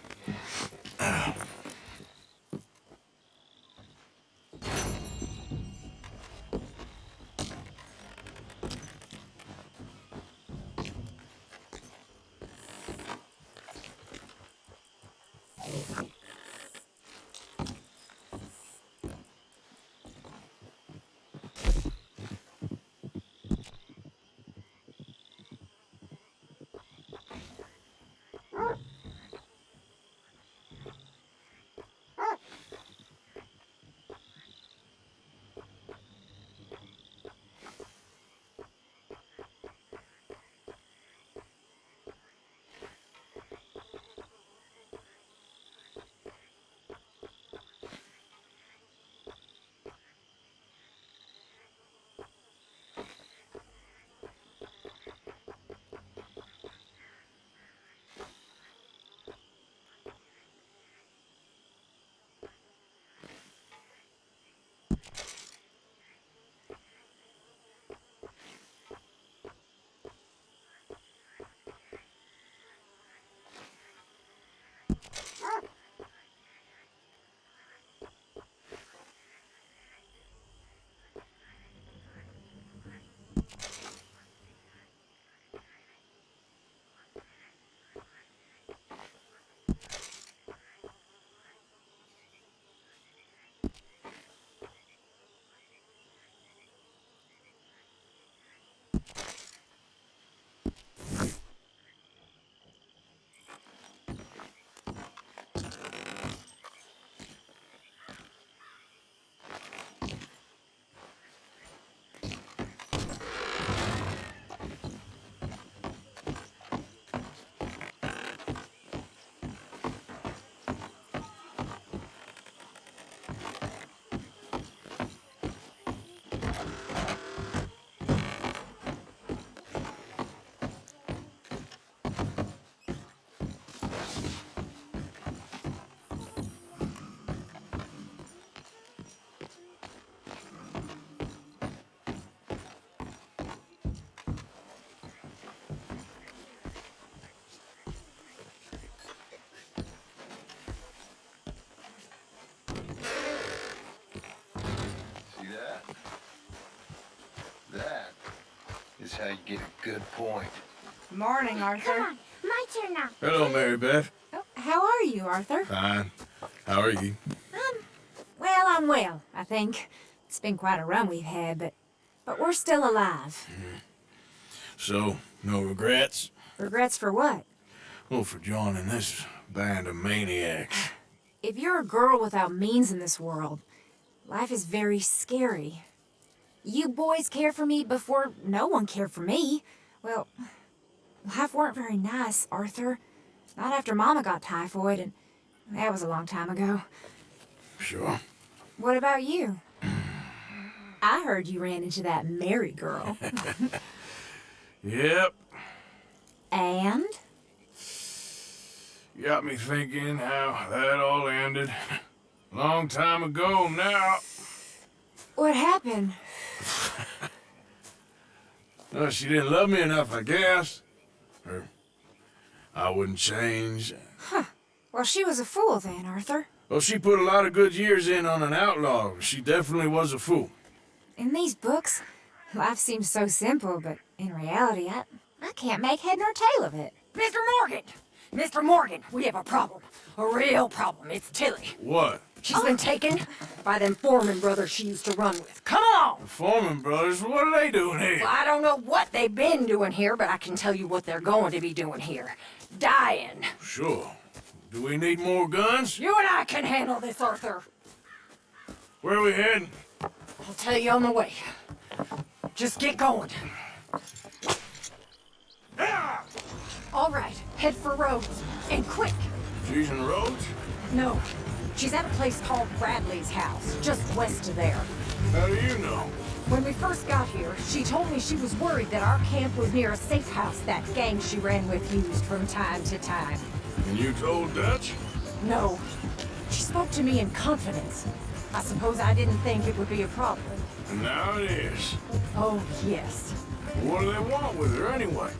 Speaker 3: Is how you get a good point.
Speaker 12: Morning, Arthur.
Speaker 8: Come on, my turn now.
Speaker 1: Hello, Mary Beth.
Speaker 12: Oh, how are you, Arthur?
Speaker 1: Fine. How are you?
Speaker 12: Well, I'm well, I think. It's been quite a run we've had, but we're still alive.
Speaker 1: So, no regrets?
Speaker 12: Regrets for what?
Speaker 1: Well, for joining this band of maniacs.
Speaker 12: If you're a girl without means in this world, life is very scary. You boys cared for me before no one cared for me. Well, life weren't very nice, Arthur. Not after Mama got typhoid, and that was a long time ago.
Speaker 1: Sure.
Speaker 12: What about you? I heard you ran into that Mary girl.
Speaker 1: Yep.
Speaker 12: And?
Speaker 1: Got me thinking how that all ended. Long time ago now.
Speaker 12: What happened?
Speaker 1: Well, she didn't love me enough, I guess. Or I wouldn't change.
Speaker 12: Huh. Well, she was a fool then, Arthur.
Speaker 1: Well, she put a lot of good years in on an outlaw. She definitely was a fool.
Speaker 12: In these books, life seems so simple, but in reality, I can't make head nor tail of it.
Speaker 18: Mr. Morgan! Mr. Morgan, we have a problem. A real problem. It's Tilly.
Speaker 1: What?
Speaker 18: She's been taken by them Foreman brothers she used to run with. Come along!
Speaker 1: The Foreman brothers? What are they doing here?
Speaker 18: Well, I don't know what they've been doing here, but I can tell you what they're going to be doing here. Dying.
Speaker 1: Sure. Do we need more guns?
Speaker 18: You and I can handle this, Arthur.
Speaker 1: Where are we heading?
Speaker 18: I'll tell you on the way. just get going.
Speaker 9: All right, head for Rhodes. And quick!
Speaker 1: She's in Rhodes?
Speaker 18: No, she's at a place called Bradley's house, just west of there.
Speaker 1: How do you know?
Speaker 18: When we first got here, she told me she was worried that our camp was near a safe house that gang she ran with used from time to time.
Speaker 1: And you told Dutch?
Speaker 18: No. She spoke to me in confidence. I suppose I didn't think it would be a problem.
Speaker 1: And now it is.
Speaker 18: Oh, yes.
Speaker 1: What do they want with her anyway?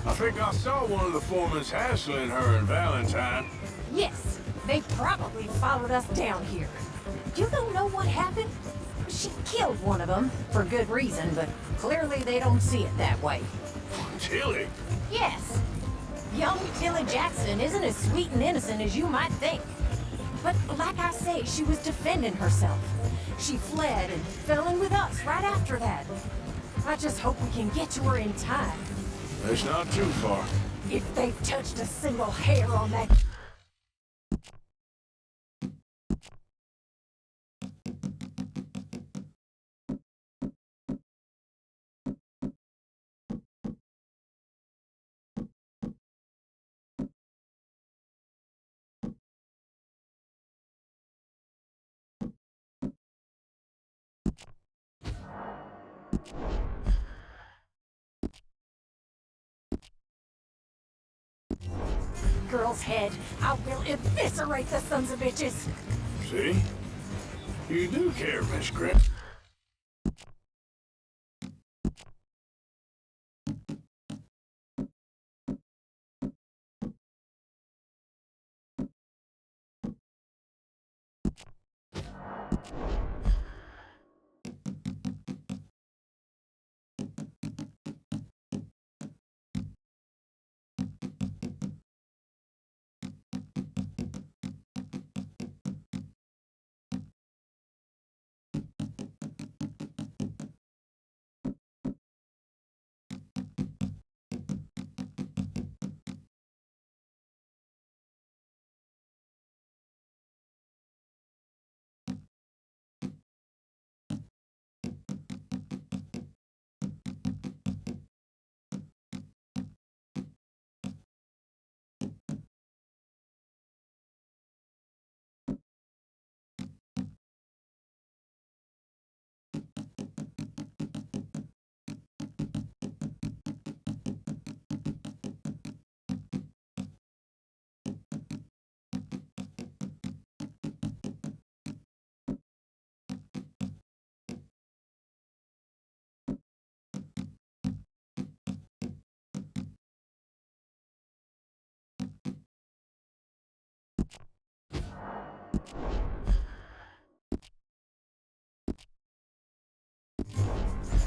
Speaker 1: I think I saw one of the foremans hassling her and Valentine.
Speaker 18: Yes, they probably followed us down here. You don't know what happened? She killed one of them, for good reason, but clearly they don't see it that way.
Speaker 1: Tilly?
Speaker 18: Yes. Young Tilly Jackson isn't as sweet and innocent as you might think. But like I say, she was defending herself. She fled and fell in with us right after that. I just hope we can get to her in time.
Speaker 1: It's not too far.
Speaker 18: If they've touched a single hair on that... girl's head, I will eviscerate the sons of bitches.
Speaker 1: See? You do care, Miss Grant.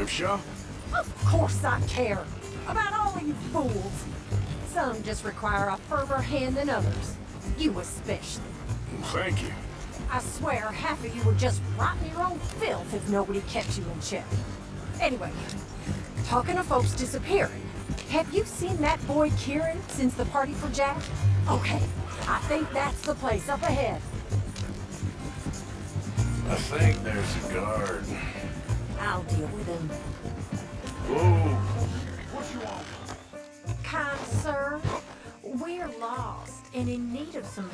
Speaker 1: Shaw?
Speaker 18: Of course I care. About all of you fools. Some just require a firmer hand than others. You especially.
Speaker 1: Thank you.
Speaker 18: I swear half of you would just rot in your own filth if nobody kept you in check. Anyway, talking of folks disappearing, have you seen that boy Kieran since the party for Jack? Okay, I think that's the place up ahead.
Speaker 1: I think there's a guard.
Speaker 18: I'll deal with him.
Speaker 1: Whoa! What you want?
Speaker 18: Kind sir, we're lost and in need of some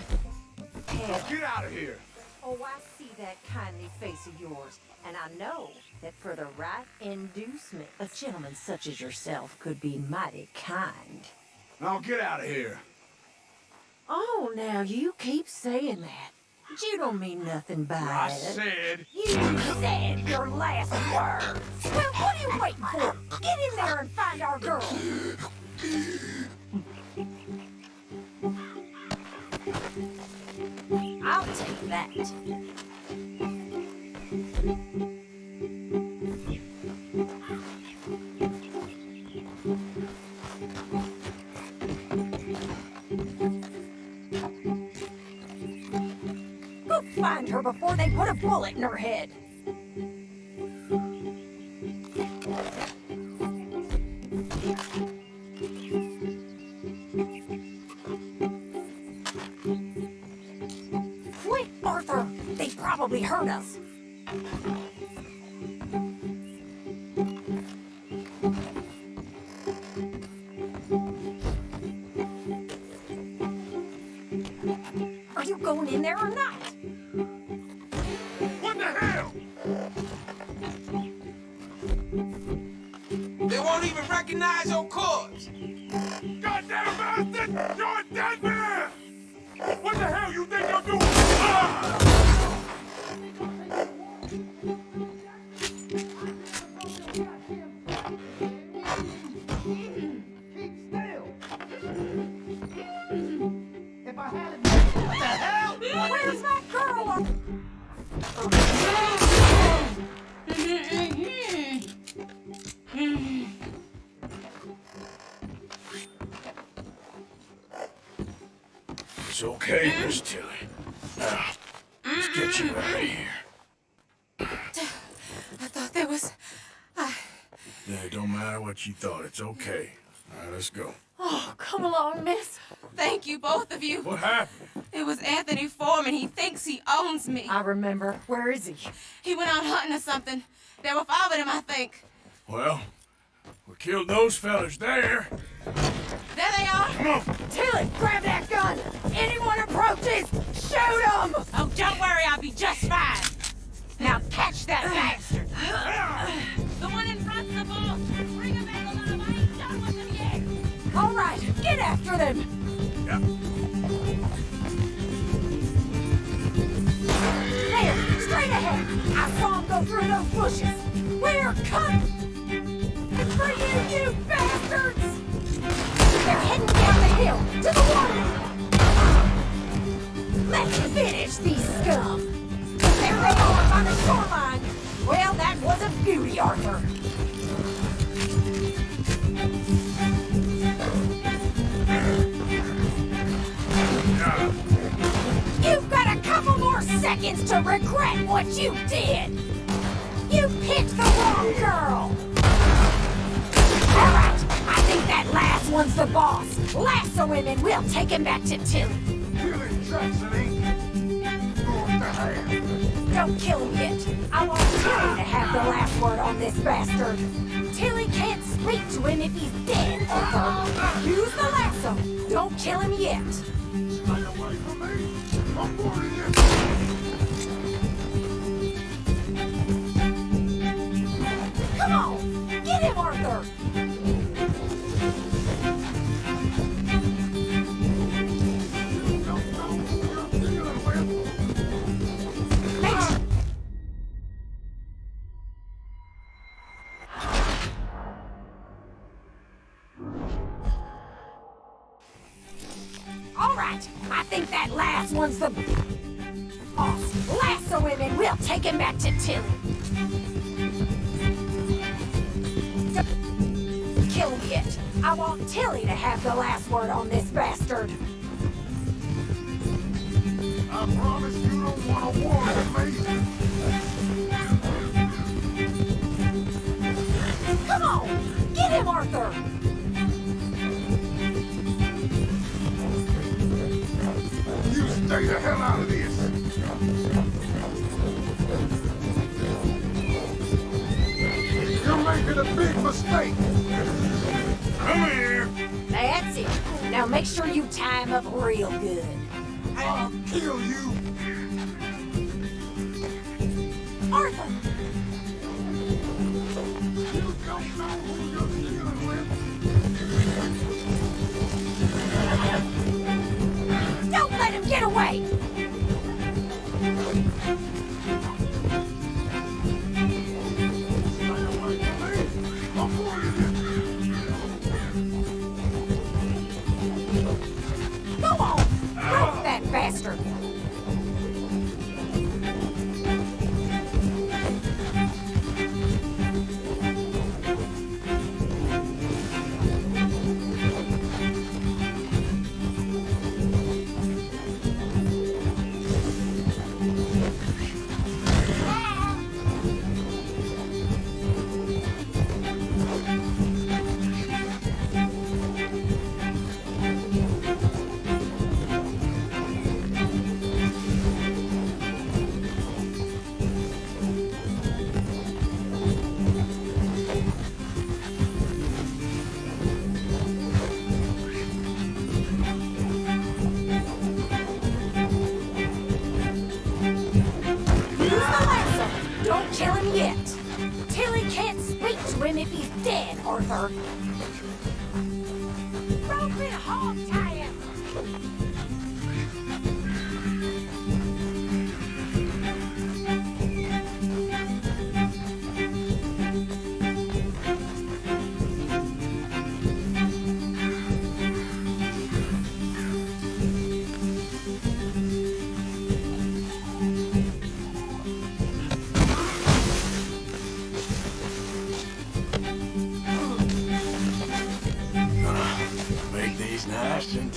Speaker 18: help.
Speaker 1: Get out of here!
Speaker 18: Oh, I see that kindly face of yours, and I know that for the right inducement, a gentleman such as yourself could be mighty kind.
Speaker 1: Now get out of here!
Speaker 18: Oh, now you keep saying that. But you don't mean nothing by
Speaker 1: I
Speaker 18: it.
Speaker 1: said...
Speaker 18: You said your last words. Well, what are you waiting for? Get in there and find our girl. I'll take that. Find her before they put a bullet in her head. Quick, Arthur! They probably heard us. Are you going in there or not?
Speaker 10: What the hell?
Speaker 19: They won't even recognize your corpse.
Speaker 10: Goddamn bastard! You're a dead man! What the hell you think you're doing? Ah!
Speaker 18: Where's that girl?
Speaker 1: It's okay, Miss Tilly. Now, let's get you out of here.
Speaker 9: I thought there was...
Speaker 1: Yeah, it don't matter what you thought. It's okay. All right, let's go.
Speaker 9: Oh, come along, miss. Thank you, both of you.
Speaker 1: What happened?
Speaker 9: It was Anthony Foreman. He thinks he owns me.
Speaker 18: I remember. Where is he?
Speaker 9: He went out hunting or something. There were 5 of them, I think.
Speaker 1: Well, we killed those fellas there.
Speaker 9: There they are.
Speaker 1: Come on.
Speaker 18: Tilly, grab that gun! Anyone approaches, shoot them!
Speaker 9: Oh, don't worry, I'll be just fine.
Speaker 18: Now catch that bastard!
Speaker 9: The one in front's the boss. Bring him back alive. I ain't done with him yet.
Speaker 18: All right, get after them!
Speaker 1: Yeah.
Speaker 18: There, straight ahead! I saw him go through those bushes! We're coming! For you, you bastards! They're heading down the hill, to the water! Let's finish these scum! There they are on the shoreline! Well, that was a beauty, Arthur! You've got a couple more seconds to regret what you did! You picked the wrong girl! Alright, I think that last one's the boss. Lasso him and we'll take him back to Tilly.
Speaker 10: Tilly Jackson ain't going to hell.
Speaker 18: Don't kill him yet. I want Tilly to have the last word on this bastard. Tilly can't speak to him if he's dead, Arthur. Use the lasso. Don't kill him yet.
Speaker 10: Stay away from me. I'm warning you.
Speaker 18: Come on! Get him, Arthur! All right, I think that last one's the boss. Lasso him and we'll take him back to Tilly. Don't kill him yet. I want Tilly to have the last word on this bastard.
Speaker 10: I promise you don't want to war with me.
Speaker 18: Come on! Get him, Arthur!
Speaker 10: You stay the hell out of this. You're making a big mistake.
Speaker 1: Come here.
Speaker 18: That's it. Now make sure you tie him up real good.
Speaker 10: I'll kill you.
Speaker 18: Arthur!
Speaker 10: You don't know who you're dealing with.
Speaker 18: Don't let him get away!
Speaker 10: Stay away from me. I'm warning you.
Speaker 18: Go on! Rope that bastard! if he's dead, Arthur. Broken hog tie him!
Speaker 1: Nice and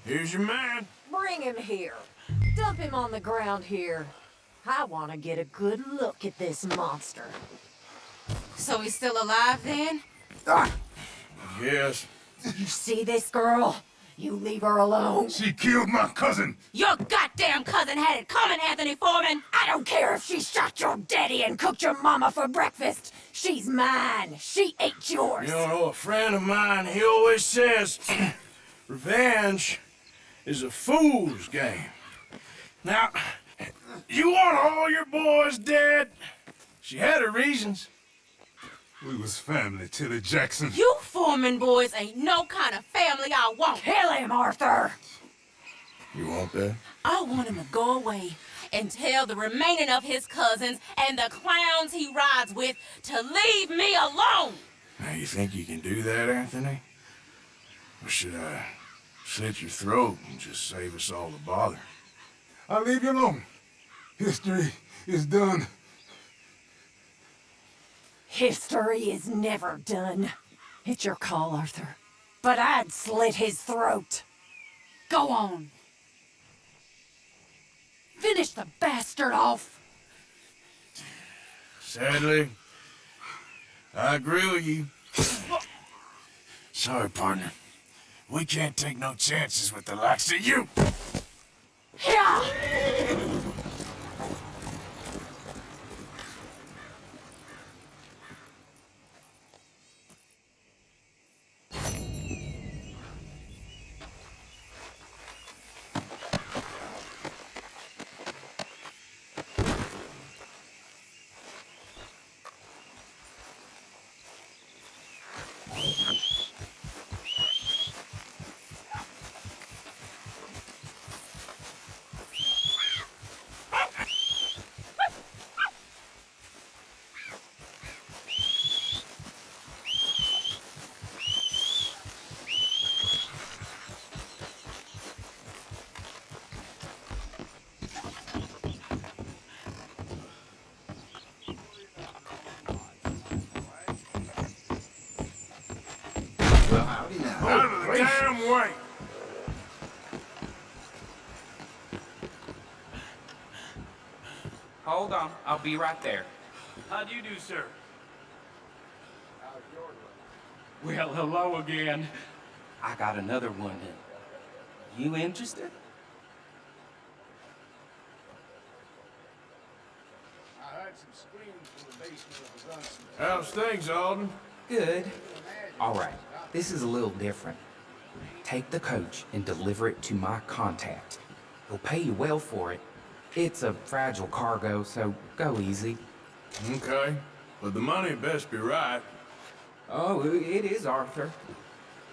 Speaker 1: Here's your man.
Speaker 18: Bring him here. Dump him on the ground here. I want to get a good look at this monster.
Speaker 12: So he's still alive then?
Speaker 1: Yes.
Speaker 18: You see this girl? You leave her alone.
Speaker 3: She killed my cousin.
Speaker 12: Your goddamn cousin had it coming, Anthony Foreman!
Speaker 18: I don't care if she shot your daddy and cooked your mama for breakfast. She's mine. She ate yours.
Speaker 1: You know, a friend of mine, he always says, revenge is a fool's game. Now, you want all your boys dead? She had her reasons.
Speaker 3: We was family, Tilly Jackson.
Speaker 12: You Foreman boys ain't no kind of family I want.
Speaker 18: Kill him, Arthur.
Speaker 1: You want that?
Speaker 12: I want him to go away and tell the remaining of his cousins and the clowns he rides with to leave me alone.
Speaker 1: Now, you think you can do that, Anthony? Or should I slit your throat and just save us all the bother?
Speaker 3: I'll leave you alone. History is done.
Speaker 18: History is never done. It's your call, Arthur. But I'd slit his throat. Go on. Finish the bastard off.
Speaker 1: Sadly, I agree with you. Sorry, partner. We can't take no chances with the likes of you.
Speaker 18: Yeah!
Speaker 1: Out of the damn way!
Speaker 20: Hold on, I'll be right there.
Speaker 15: How do you do, sir?
Speaker 11: Well, hello again.
Speaker 20: I got another one in. You interested?
Speaker 5: I heard some screaming from the basement of the gunsmith.
Speaker 1: How's things, Alden?
Speaker 20: Good. All right, this is a little different. Take the coach and deliver it to my contact. He'll pay you well for it. It's a fragile cargo, so go easy.
Speaker 1: Okay, but the money best be right.
Speaker 20: Oh, it is, Arthur.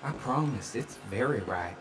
Speaker 20: I promise, it's very right.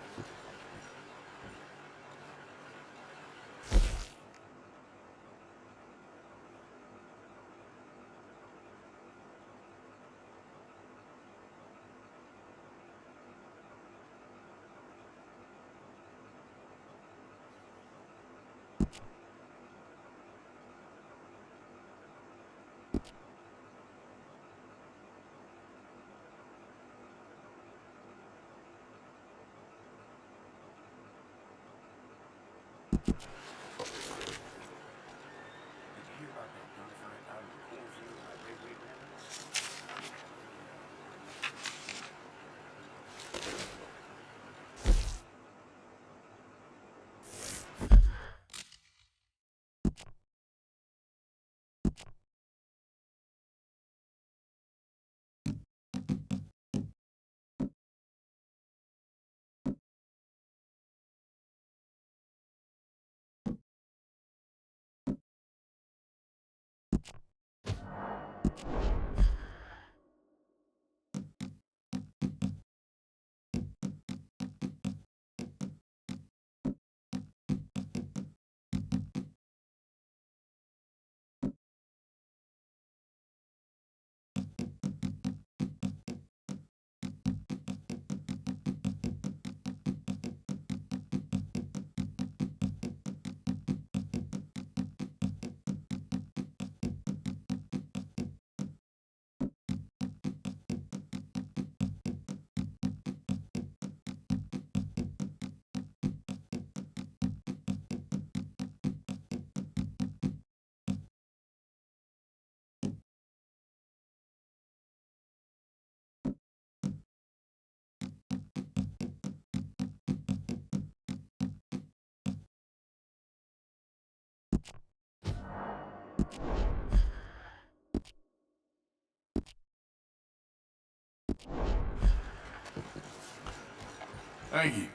Speaker 1: Thank you.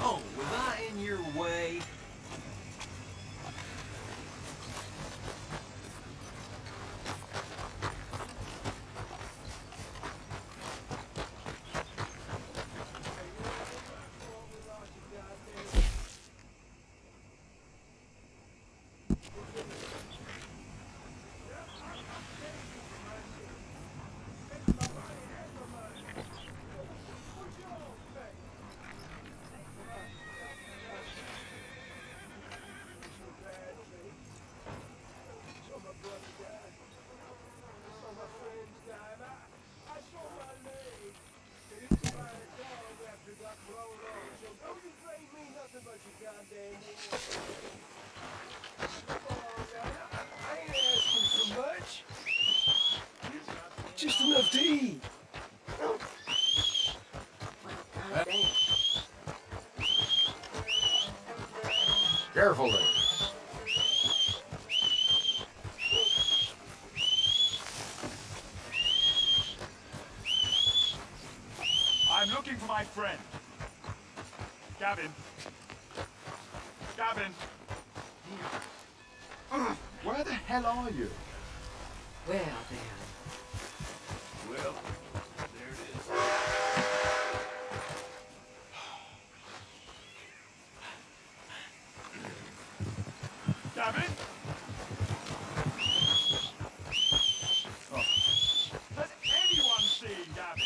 Speaker 17: Oh, was I in your way?
Speaker 7: Just enough to eat.
Speaker 5: Careful there.
Speaker 21: I'm looking for my friend. Gavin. Gavin.
Speaker 5: Where the hell are you?
Speaker 22: Well, then.
Speaker 21: Well, there it is. Gavin? Oh. Has anyone seen Gavin?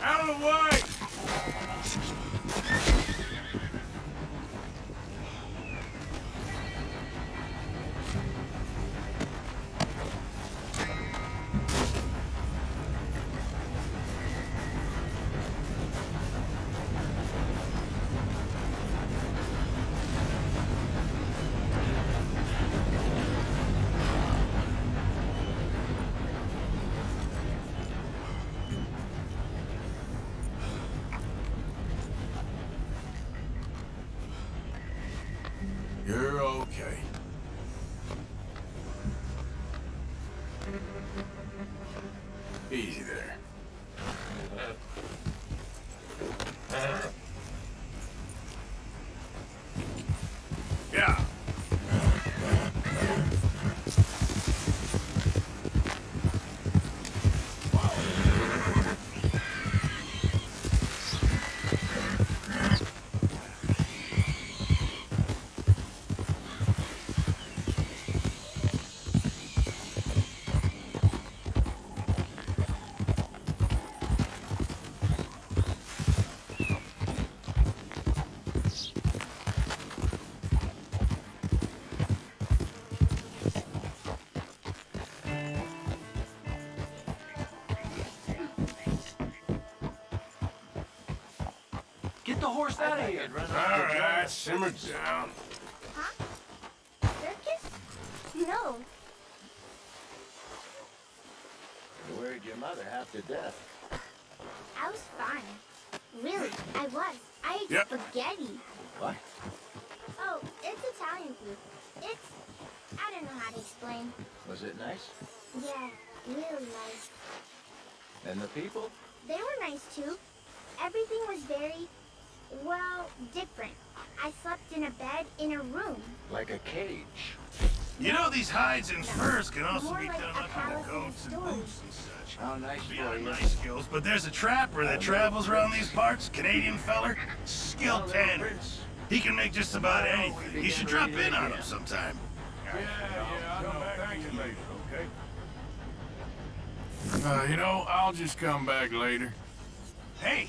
Speaker 1: Out of the way! You're okay. Easy there. Yeah.
Speaker 15: Get the horse out of here.
Speaker 1: All right, simmer down.
Speaker 8: Circus? No.
Speaker 10: You worried your mother half to death.
Speaker 8: I was fine. Really, I was. I ate
Speaker 1: Yep.
Speaker 8: spaghetti.
Speaker 10: What?
Speaker 8: Oh, it's Italian food. It's... I don't know how to explain.
Speaker 10: Was it nice?
Speaker 8: Yeah, really nice.
Speaker 10: And the people?
Speaker 8: They were nice too. everything was very, well, different. I slept in a bed in a room.
Speaker 3: Like a cage.
Speaker 21: You know, these hides and furs can also
Speaker 8: More
Speaker 21: be
Speaker 8: like
Speaker 21: done
Speaker 8: a
Speaker 21: up into
Speaker 8: palace in a
Speaker 21: coats and
Speaker 8: story.
Speaker 21: boots and such.
Speaker 3: How nice for
Speaker 21: Beyond
Speaker 3: you.
Speaker 21: my skills, but there's a trapper that travels around these parts, Canadian feller, skilled tanner. He can make just about anything. You should drop in on him sometime.
Speaker 1: Yeah, I know. Thank you later, okay? You know, I'll just come back later.
Speaker 21: Hey,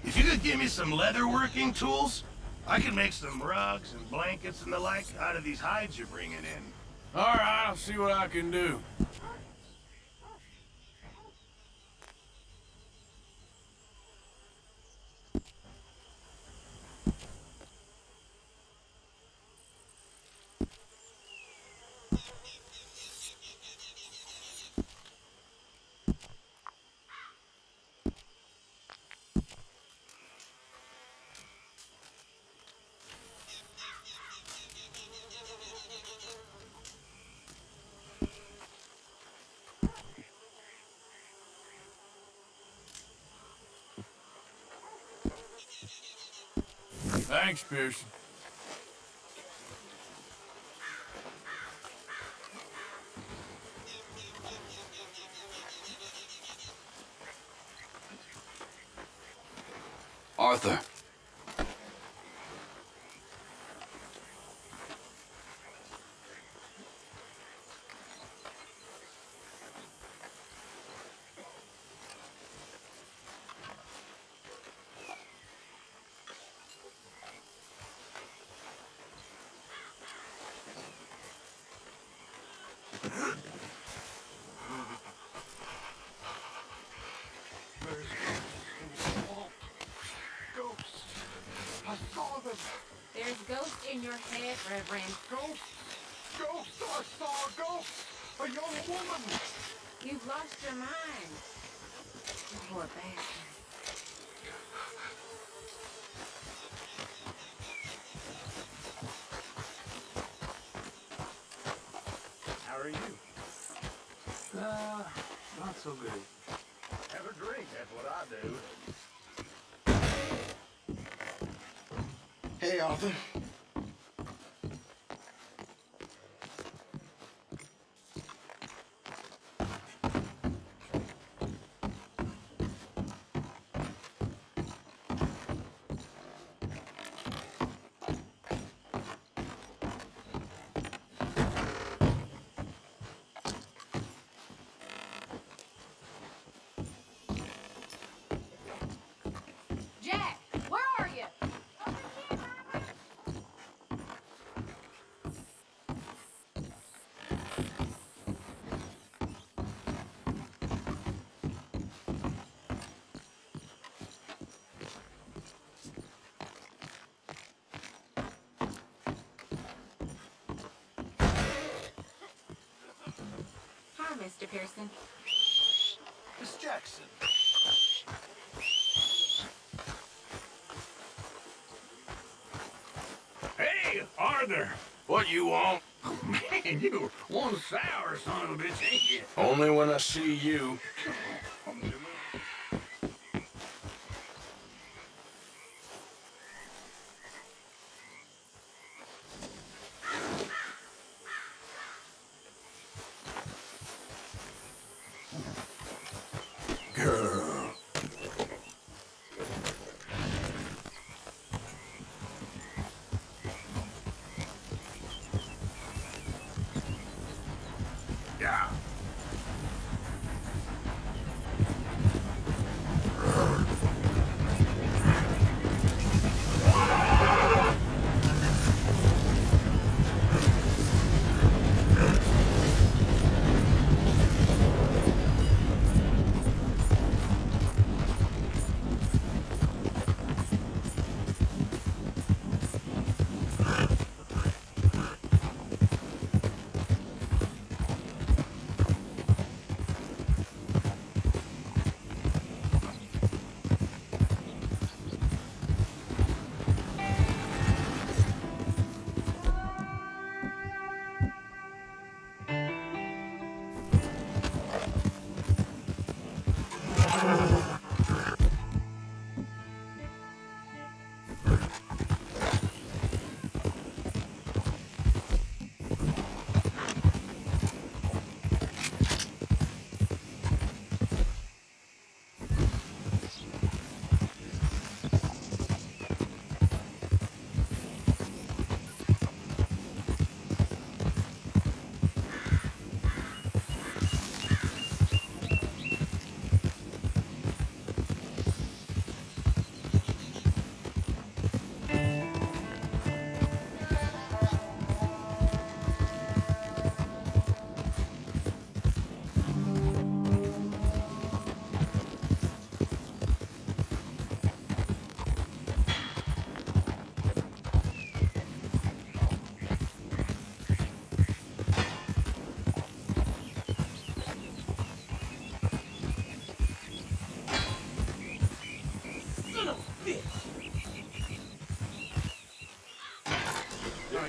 Speaker 21: if you could give me some leather working tools, I can make some rugs and blankets and the like out of these hides you're bringing in.
Speaker 1: All right, I'll see what I can do. Thanks, Pearson.
Speaker 3: Arthur.
Speaker 2: Ghosts. I saw them.
Speaker 12: There's ghosts in your head, Reverend.
Speaker 2: Ghosts. Ghosts. I saw a ghost. A young woman.
Speaker 12: You've lost your mind. You poor bastard.
Speaker 21: How are you?
Speaker 3: Not so good.
Speaker 21: Have a drink, that's what I do.
Speaker 5: Hey, Arthur.
Speaker 9: Jack, where are you?
Speaker 12: Hi, Mr. Pearson.
Speaker 21: Miss Jackson.
Speaker 1: Hey, Arthur! What you want? Man, you one sour son of a bitch, ain't you? Only when I see you. Girl. Yeah.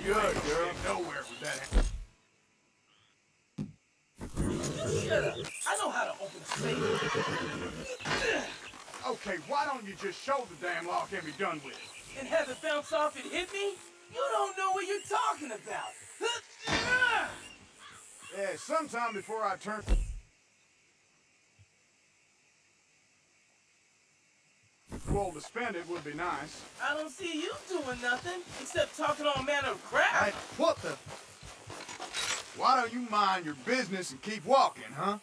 Speaker 1: Good, girl. Nowhere with that.
Speaker 19: Shut up. I know how to open safe.
Speaker 1: Okay, why don't you just show the damn lock and be done with it?
Speaker 19: And have it bounce off and hit me? You don't know what you're talking about.
Speaker 1: Yeah, sometime before I turn... Well, to spend it would be nice.
Speaker 19: I don't see you doing nothing except talking all manner of crap.
Speaker 1: Hey, what the... Why don't you mind your business and keep walking, huh?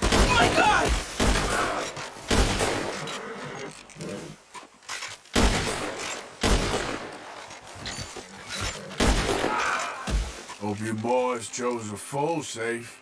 Speaker 19: Oh my God!
Speaker 1: Hope you boys chose a full safe.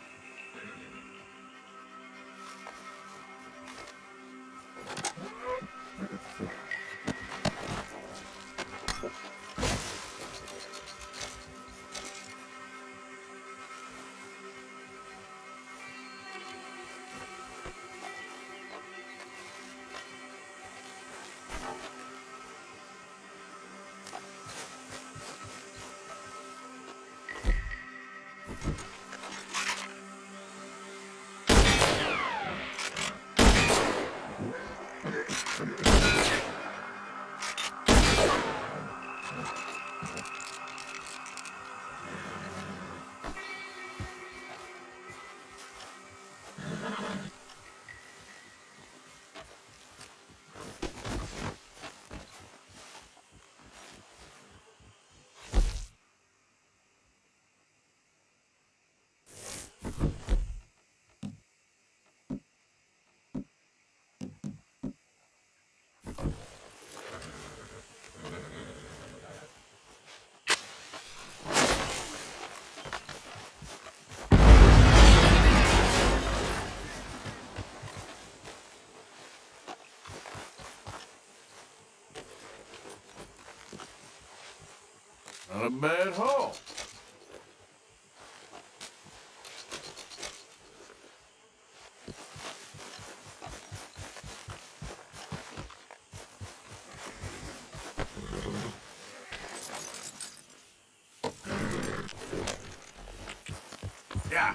Speaker 1: Not a bad haul. Yeah.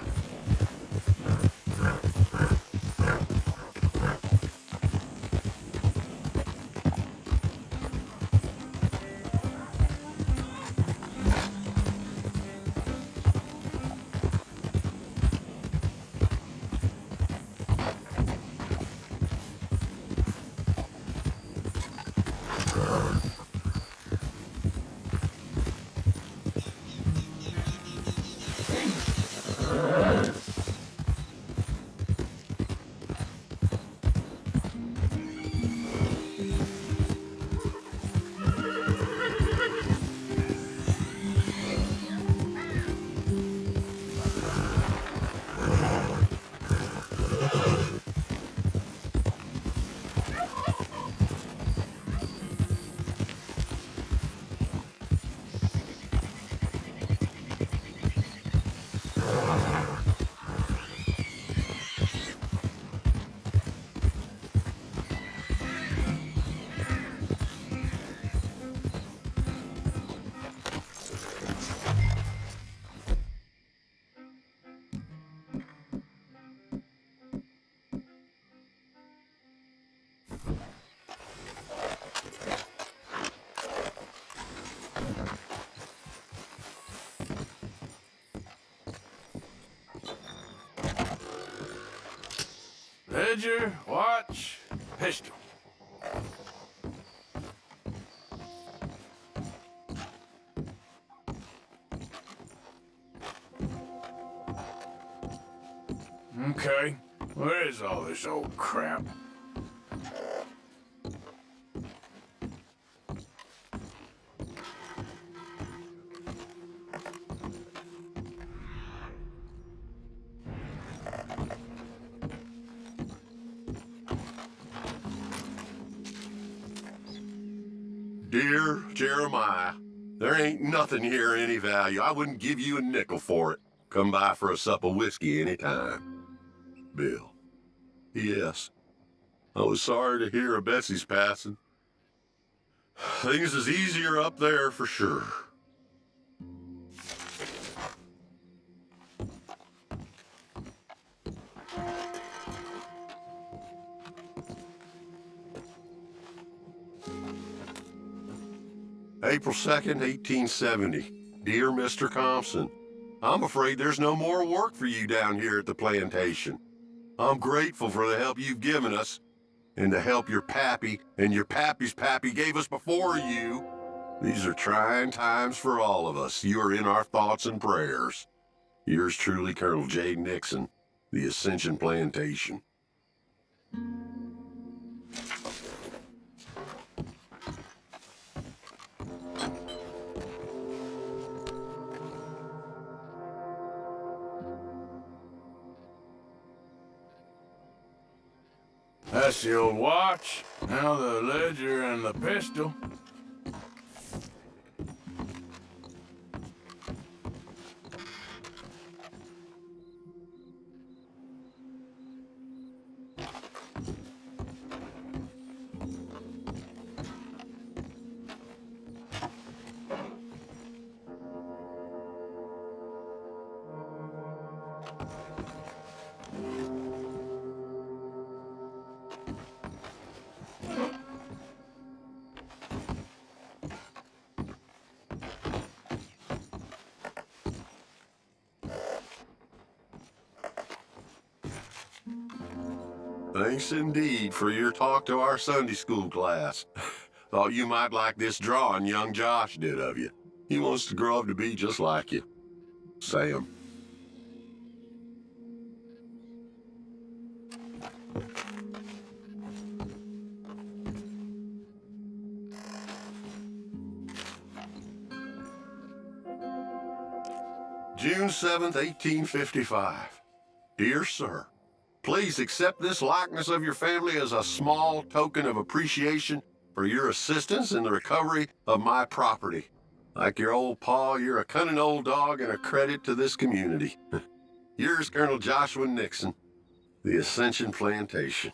Speaker 1: Ledger, watch, pistol. Okay, where is all this old crap?
Speaker 6: Dear Jeremiah, there ain't nothing here of any value. I wouldn't give you a nickel for it. Come by for a sup of whiskey anytime. Bill. P.S. I was sorry to hear of Bessie's passing. Things is easier up there for sure. April 2nd, 1870. Dear Mr. Thompson, I'm afraid there's no more work for you down here at the plantation. I'm grateful for the help you've given us, and the help your pappy and your pappy's pappy gave us before you. These are trying times for all of us. You are in our thoughts and prayers. Yours truly, Colonel J. Nixon, the Ascension Plantation.
Speaker 1: That's the old watch, now the ledger and the pistol.
Speaker 6: Thanks indeed for your talk to our Sunday school class. Thought you might like this drawing young Josh did of you. He wants to grow up to be just like you. Sam. June 7th, 1855. Dear Sir, please accept this likeness of your family as a small token of appreciation for your assistance in the recovery of my property. Like your old pa, you're a cunning old dog and a credit to this community. Yours, Colonel Joshua Nixon, the Ascension Plantation.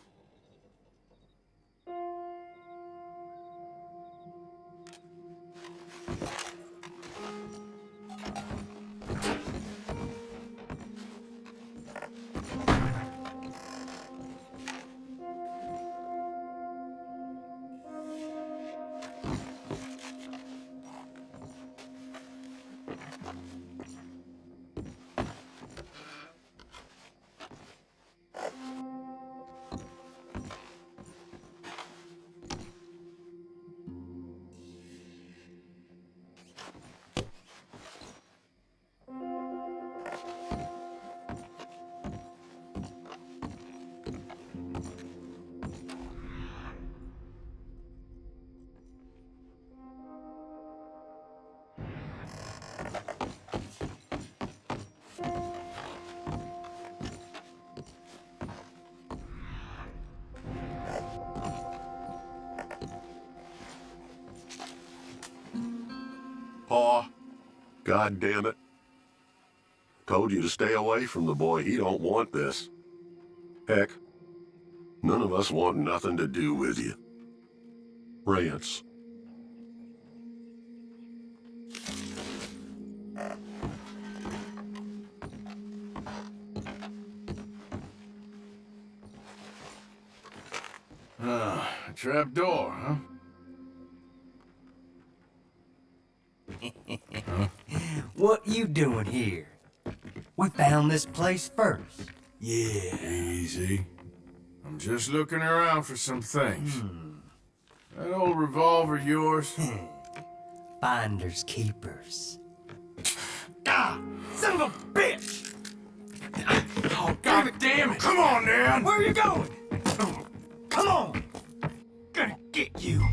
Speaker 6: Pa, God damn it. Told you to stay away from the boy. He don't want this. Heck, none of us want nothing to do with you. Rance.
Speaker 1: A trap door, huh?
Speaker 13: What you doing here? We found this place first.
Speaker 1: Yeah. Easy. I'm just looking around for some things. That old revolver of yours?
Speaker 13: Finders keepers.
Speaker 1: Ah! Son of a bitch! Oh, God damn it! Come on, Dad!
Speaker 13: Where are you going? Come on! Gonna get you.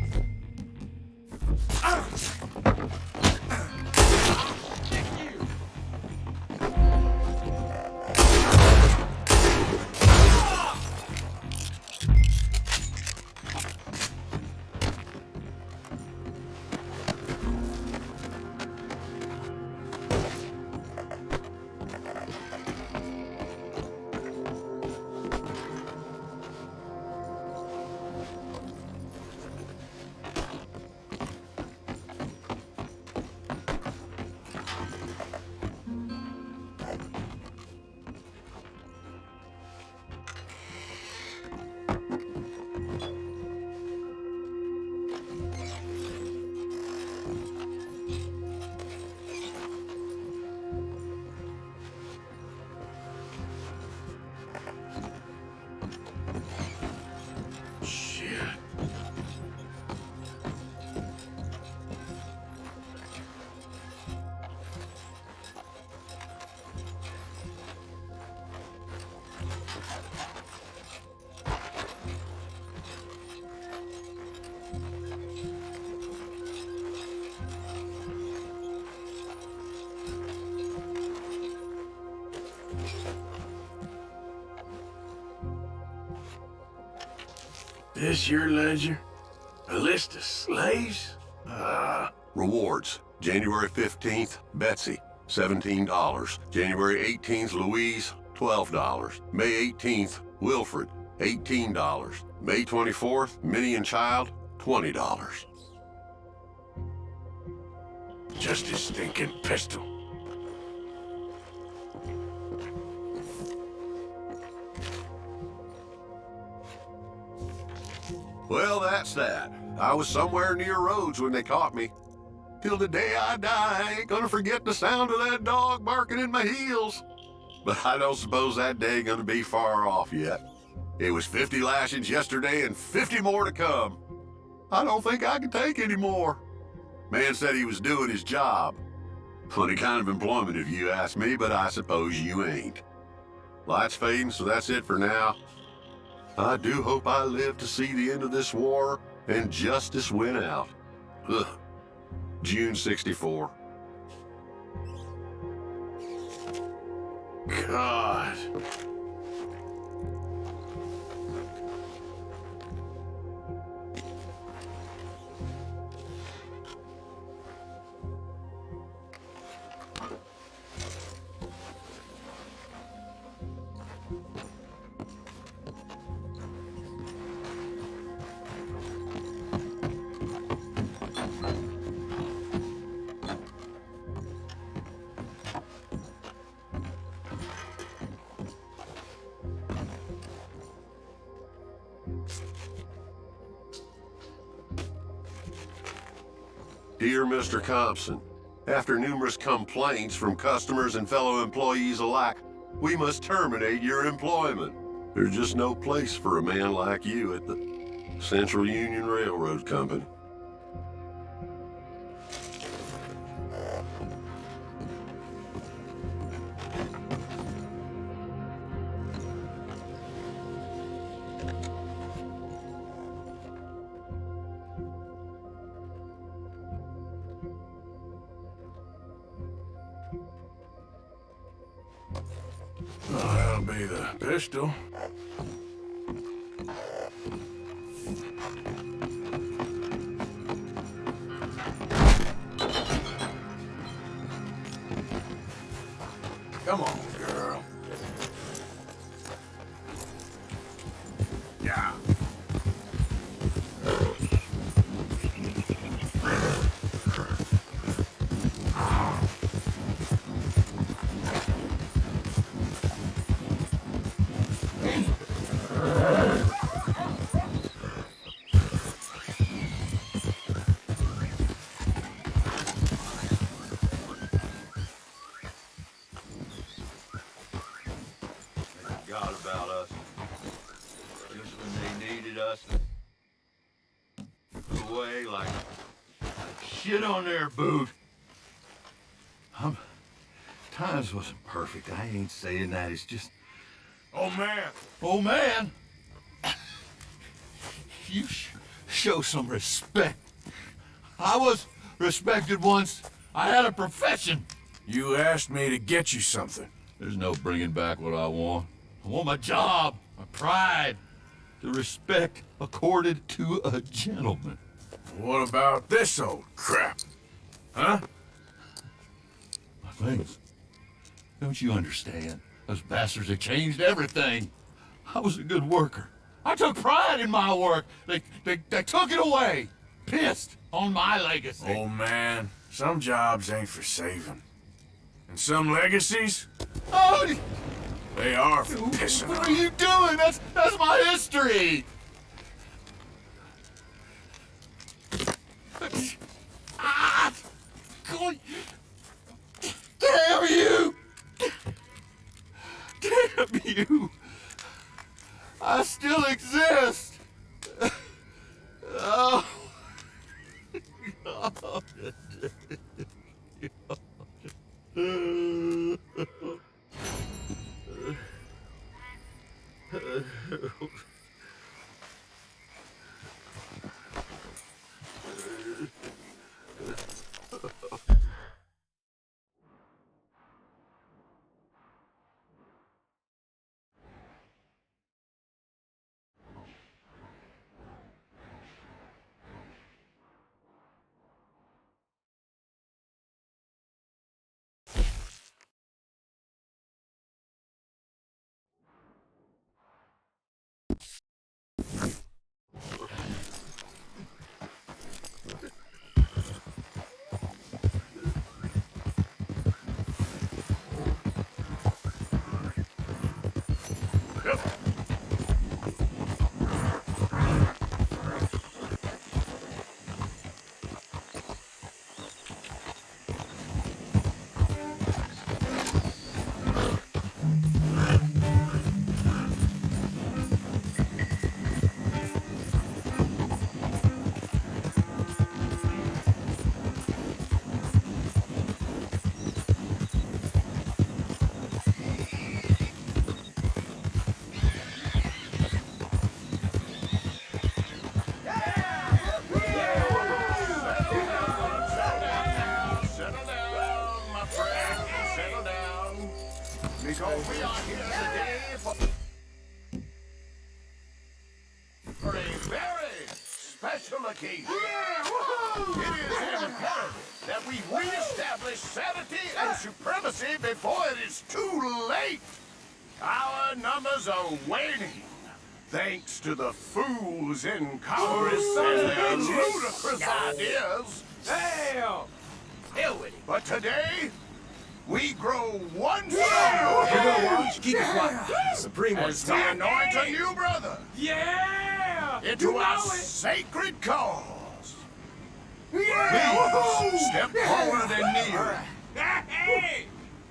Speaker 1: This your ledger? A list of slaves?
Speaker 6: Rewards. January 15th, Betsy, $17. January 18th, Louise, $12. May 18th, Wilfred, $18. May 24th, Minnie and Child, $20.
Speaker 1: Just his stinking pistol.
Speaker 6: Well, that's that. I was somewhere near Rhodes when they caught me. Till the day I die, I ain't gonna forget the sound of that dog barking in my heels. But I don't suppose that day gonna be far off yet. It was 50 lashings yesterday and 50 more to come. I don't think I can take any more. Man said he was doing his job. Funny kind of employment if you ask me, but I suppose you ain't. Light's fading, so that's it for now. I do hope I live to see the end of this war and justice win out. Ugh. June 64.
Speaker 1: God.
Speaker 6: Dear Mr. Compson, after numerous complaints from customers and fellow employees alike, we must terminate your employment. There's just no place for a man like you at the Central Union Railroad Company.
Speaker 1: Oh, that'll be the pistol. Come on, girl. Yeah.
Speaker 6: Forgot about us. Just when they needed us. Put away like shit on their boot. Times wasn't perfect. I ain't saying that. It's just...
Speaker 1: Oh, man.
Speaker 3: Oh, man! You show some respect. I was respected once. I had a profession.
Speaker 1: You asked me to get you something.
Speaker 3: There's no bringing back what I want. I want my job, my pride, the respect accorded to a gentleman.
Speaker 1: What about this old crap? Huh?
Speaker 3: My things. Don't you understand? Those bastards have changed everything. I was a good worker. I took pride in my work. They took it away. Pissed on my legacy.
Speaker 1: Oh, man. Some jobs ain't for saving. And some legacies,
Speaker 3: Oh,
Speaker 1: they are for pissing
Speaker 3: what
Speaker 1: on.
Speaker 3: are you doing? That's my history. Ah! God. Damn you! Damn you! I still exist! Oh.
Speaker 14: allocated. It is imperative that we reestablish sanity and supremacy before it is too late. Our numbers are waning, thanks to the fools in Congress and their ludicrous ideas.
Speaker 19: Hell! Hell with it.
Speaker 14: But today, we grow one stronger.
Speaker 19: Keep it quiet. Supreme
Speaker 14: as we anoint a new brother.
Speaker 19: Yeah!
Speaker 14: Into our sacred cause. Please step forward and kneel.
Speaker 19: Hey!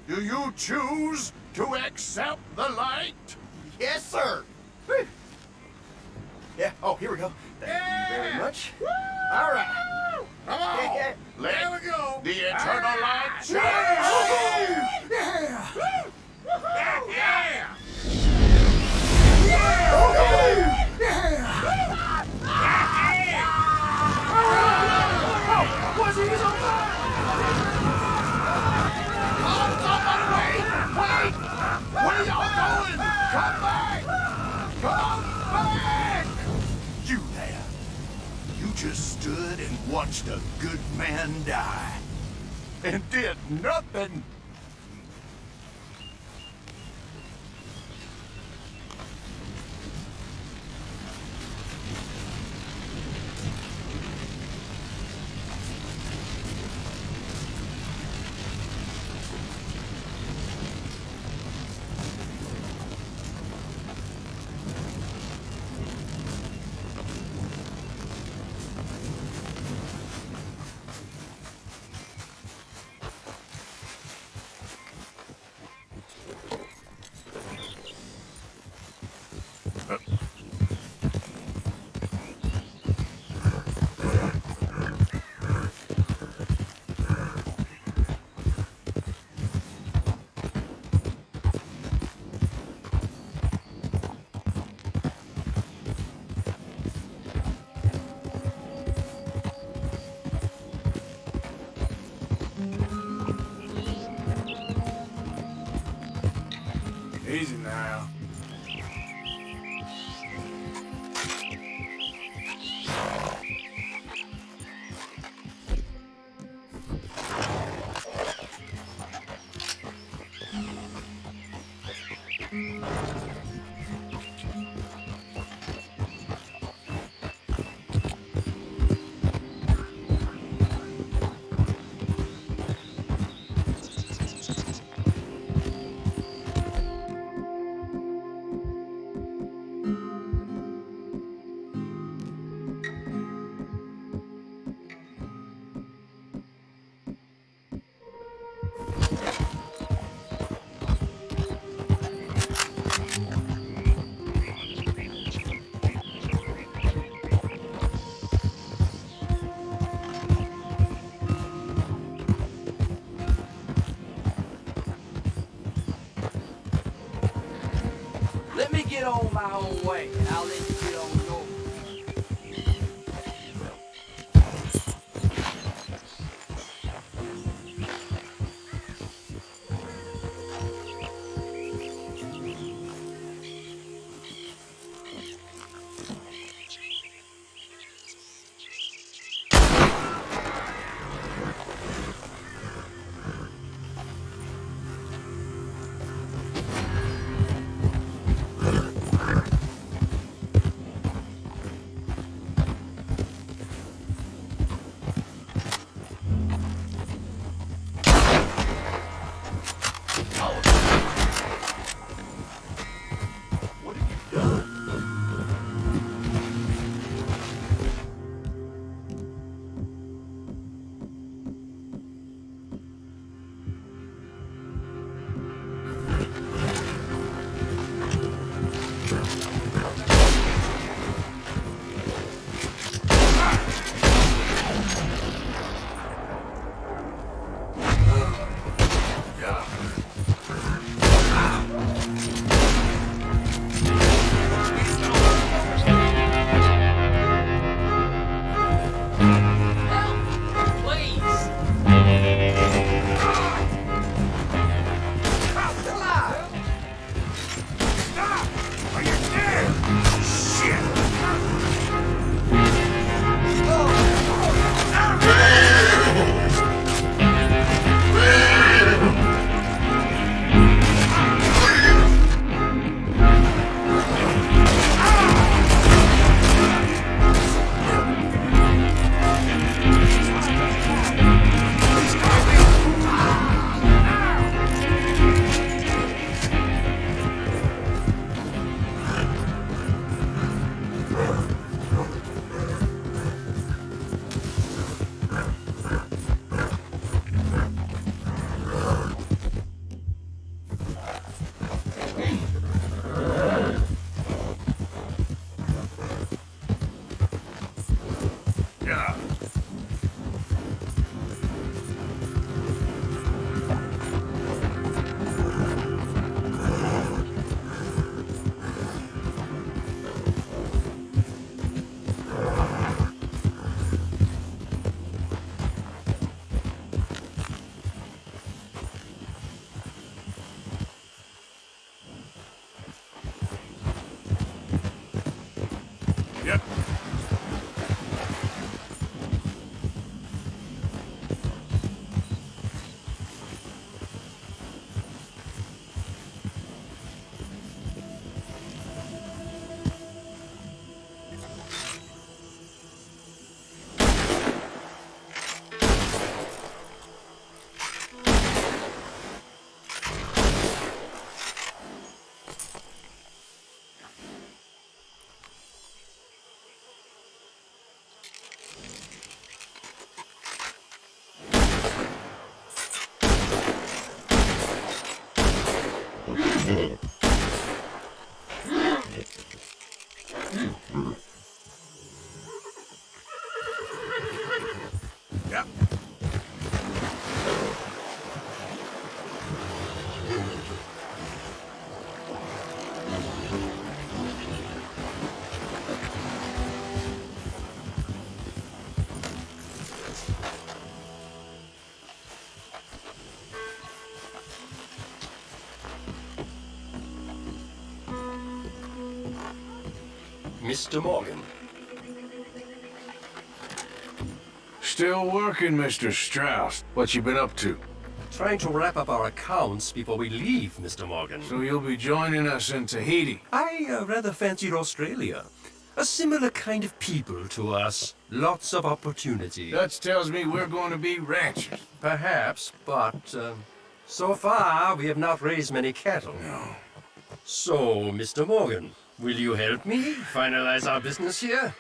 Speaker 14: Do you choose to accept the light?
Speaker 19: Yes, sir. Yeah. Oh, here we go. Thank you very much. All right.
Speaker 14: Come on. There we go. The eternal light shines.
Speaker 19: Yeah. What's he on fire?
Speaker 14: Wait! Where y'all going? Come back! Come back! You there. You just stood and watched a good man die. And did nothing.
Speaker 1: Easy now.
Speaker 19: Let me get on my own way, and I'll let you get on yours.
Speaker 1: Yep.
Speaker 4: Mr. Morgan.
Speaker 1: Still working, Mr. Strauss. What you been up to?
Speaker 4: Trying to wrap up our accounts before we leave, Mr. Morgan.
Speaker 1: So you'll be joining us in Tahiti?
Speaker 4: I rather fancied Australia. A similar kind of people to us. Lots of opportunity.
Speaker 1: That tells me we're going to be ranchers.
Speaker 4: Perhaps, but so far we have not raised many cattle.
Speaker 1: No.
Speaker 4: So, Mr. Morgan, will you help me finalize our business here?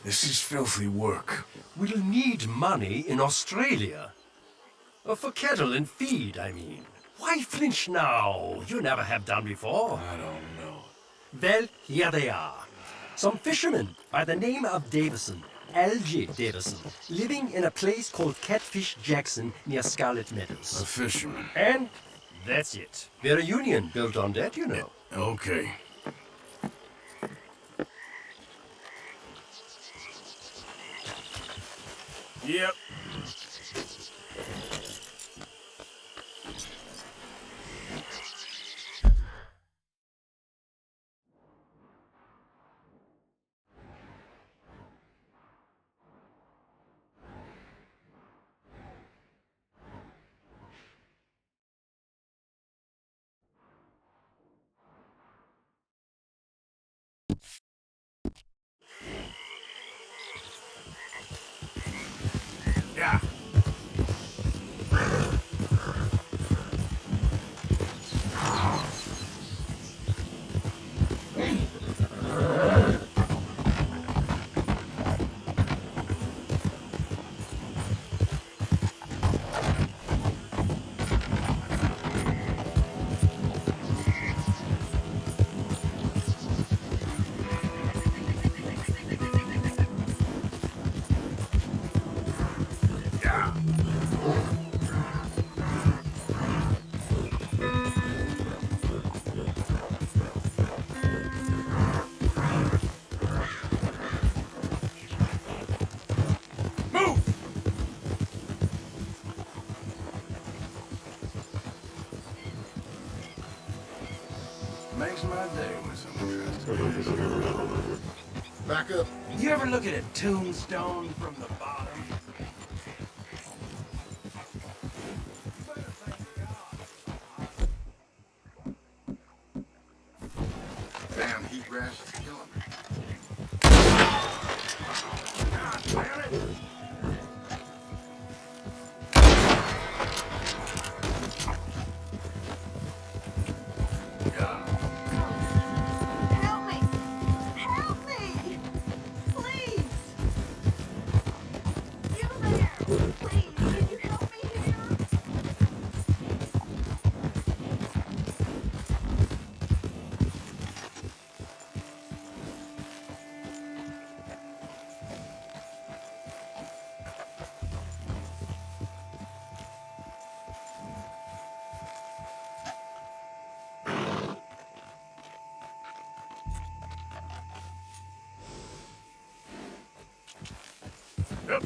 Speaker 1: This is filthy work.
Speaker 4: We'll need money in Australia. For cattle and feed, I mean. Why flinch now? You never have done before.
Speaker 1: I don't know.
Speaker 4: Well, here they are. Some fishermen by the name of Davison, L.J. Davison, living in a place called Catfish Jackson near Scarlet Meadows.
Speaker 1: A fisherman.
Speaker 4: And that's it. We're a union built on that, you know.
Speaker 1: Okay. Yep. Yeah. Makes my day when someone tries to
Speaker 5: Back up.
Speaker 19: You ever look at a tombstone from the bottom?
Speaker 5: Damn, heat rash is killing me.
Speaker 19: God damn it!
Speaker 8: Help me! Help me! Please! You there! Please, can you help me here?
Speaker 1: Yep.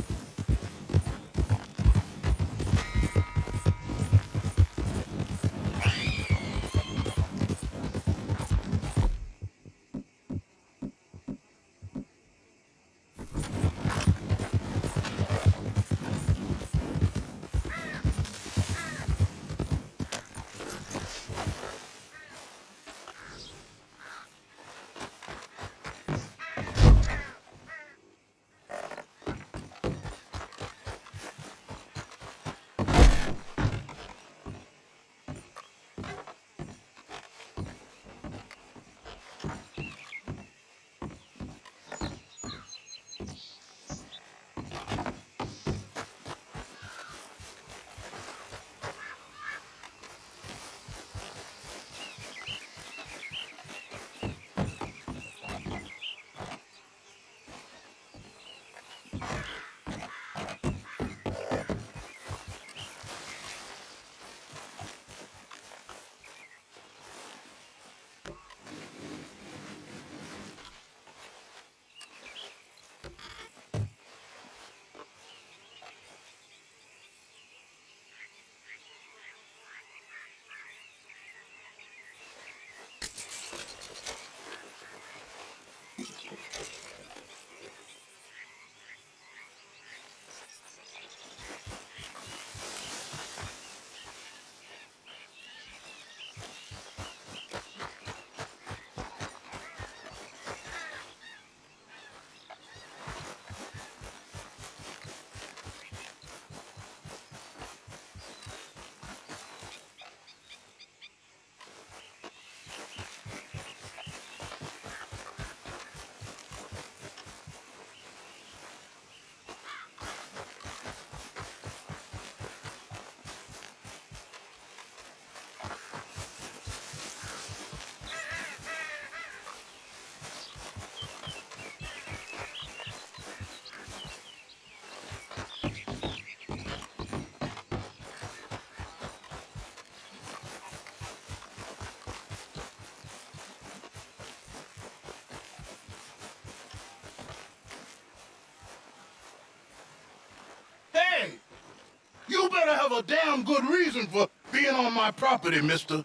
Speaker 2: have a damn good reason for being on my property, mister.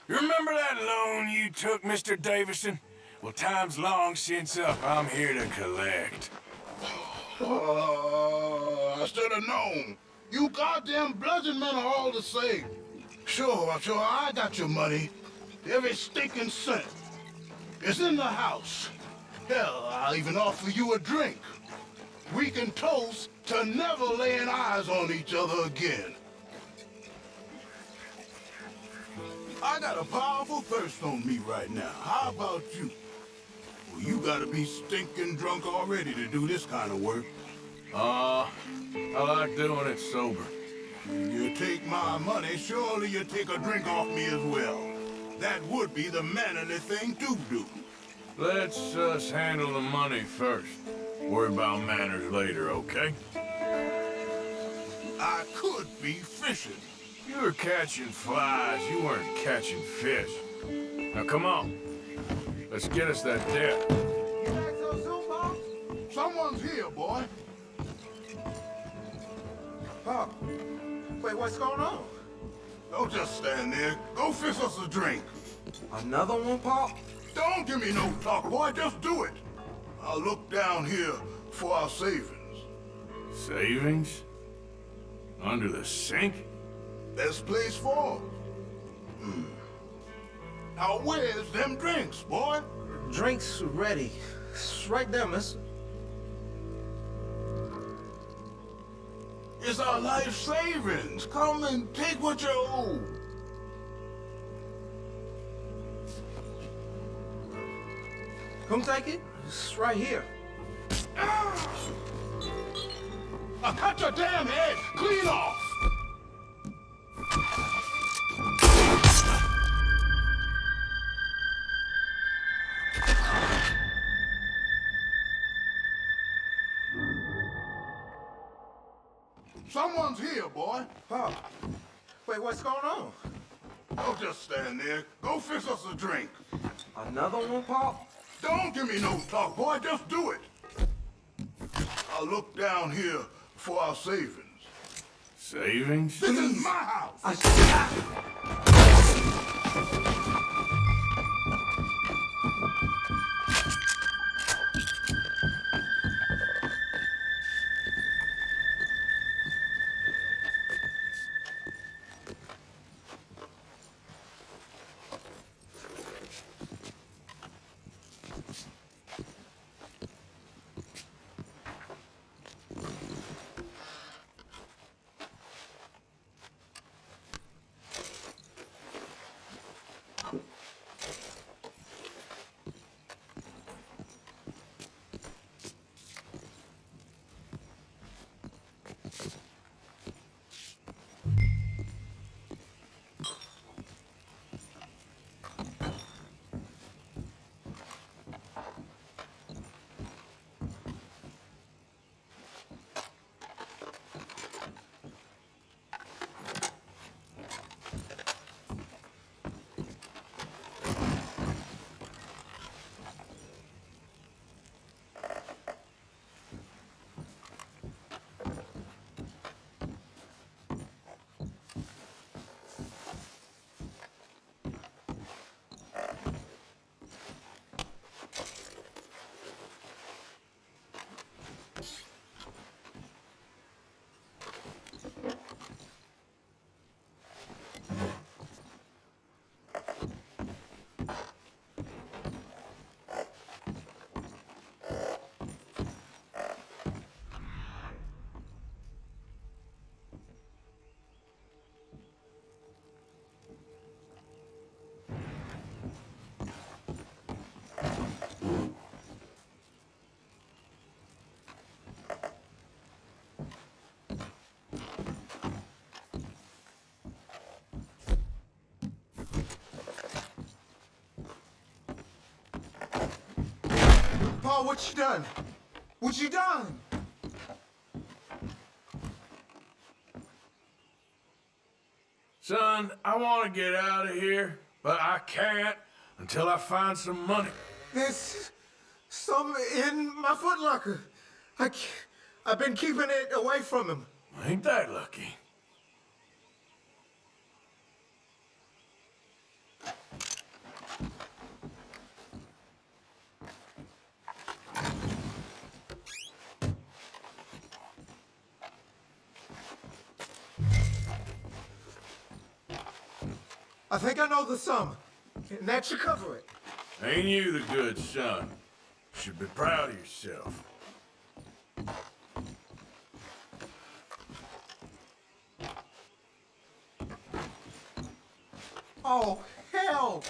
Speaker 1: You remember that loan you took, Mr. Davison? Well, time's long since up. I'm here to collect.
Speaker 2: I should have known. You goddamn bludgeon men are all the same. Sure, I got your money. Every stinking cent. It's in the house. Hell, I'll even offer you a drink. We can toast to never laying eyes on each other again. I got a powerful thirst on me right now. How about you? Well, you gotta be stinking drunk already to do this kind of work.
Speaker 1: I like doing it sober.
Speaker 2: You take my money, surely you take a drink off me as well. That would be the mannerly thing to do.
Speaker 1: Let's handle the money first. Worry about manners later, okay?
Speaker 2: I could be fishing.
Speaker 1: You were catching flies, you weren't catching fish. Now come on. Let's get us that debt.
Speaker 2: You back so soon, Pop? Someone's here, boy.
Speaker 5: Pop, wait, what's going on?
Speaker 2: Don't just stand there. Go fix us a drink.
Speaker 5: Another one, Pop?
Speaker 2: Don't give me no talk, boy. Just do it. I'll look down here for our savings.
Speaker 1: Savings? Under the sink?
Speaker 2: Best place for 'em. Now where's them drinks, boy?
Speaker 5: Drinks ready. It's right there, mister.
Speaker 2: It's our life savings. Come and take what you owe.
Speaker 5: Come take it. It's right here.
Speaker 2: Now cut your damn head clean off. Someone's here, boy.
Speaker 5: Pop, wait, what's going on?
Speaker 2: Don't just stand there. Go fix us a drink.
Speaker 5: Another one, Pop?
Speaker 2: Don't give me no talk, boy. Just do it. I'll look down here for our savings.
Speaker 1: Savings?
Speaker 2: This is my house.
Speaker 5: Paul, what you done? What you done?
Speaker 1: Son, I want to get out of here, but I can't until I find some money.
Speaker 5: There's some in my footlocker. I I've been keeping it away from him.
Speaker 1: Ain't that lucky?
Speaker 5: I think I know the sum, and that should cover it.
Speaker 1: Ain't you the good son? Should be proud of yourself.
Speaker 5: Oh, hell!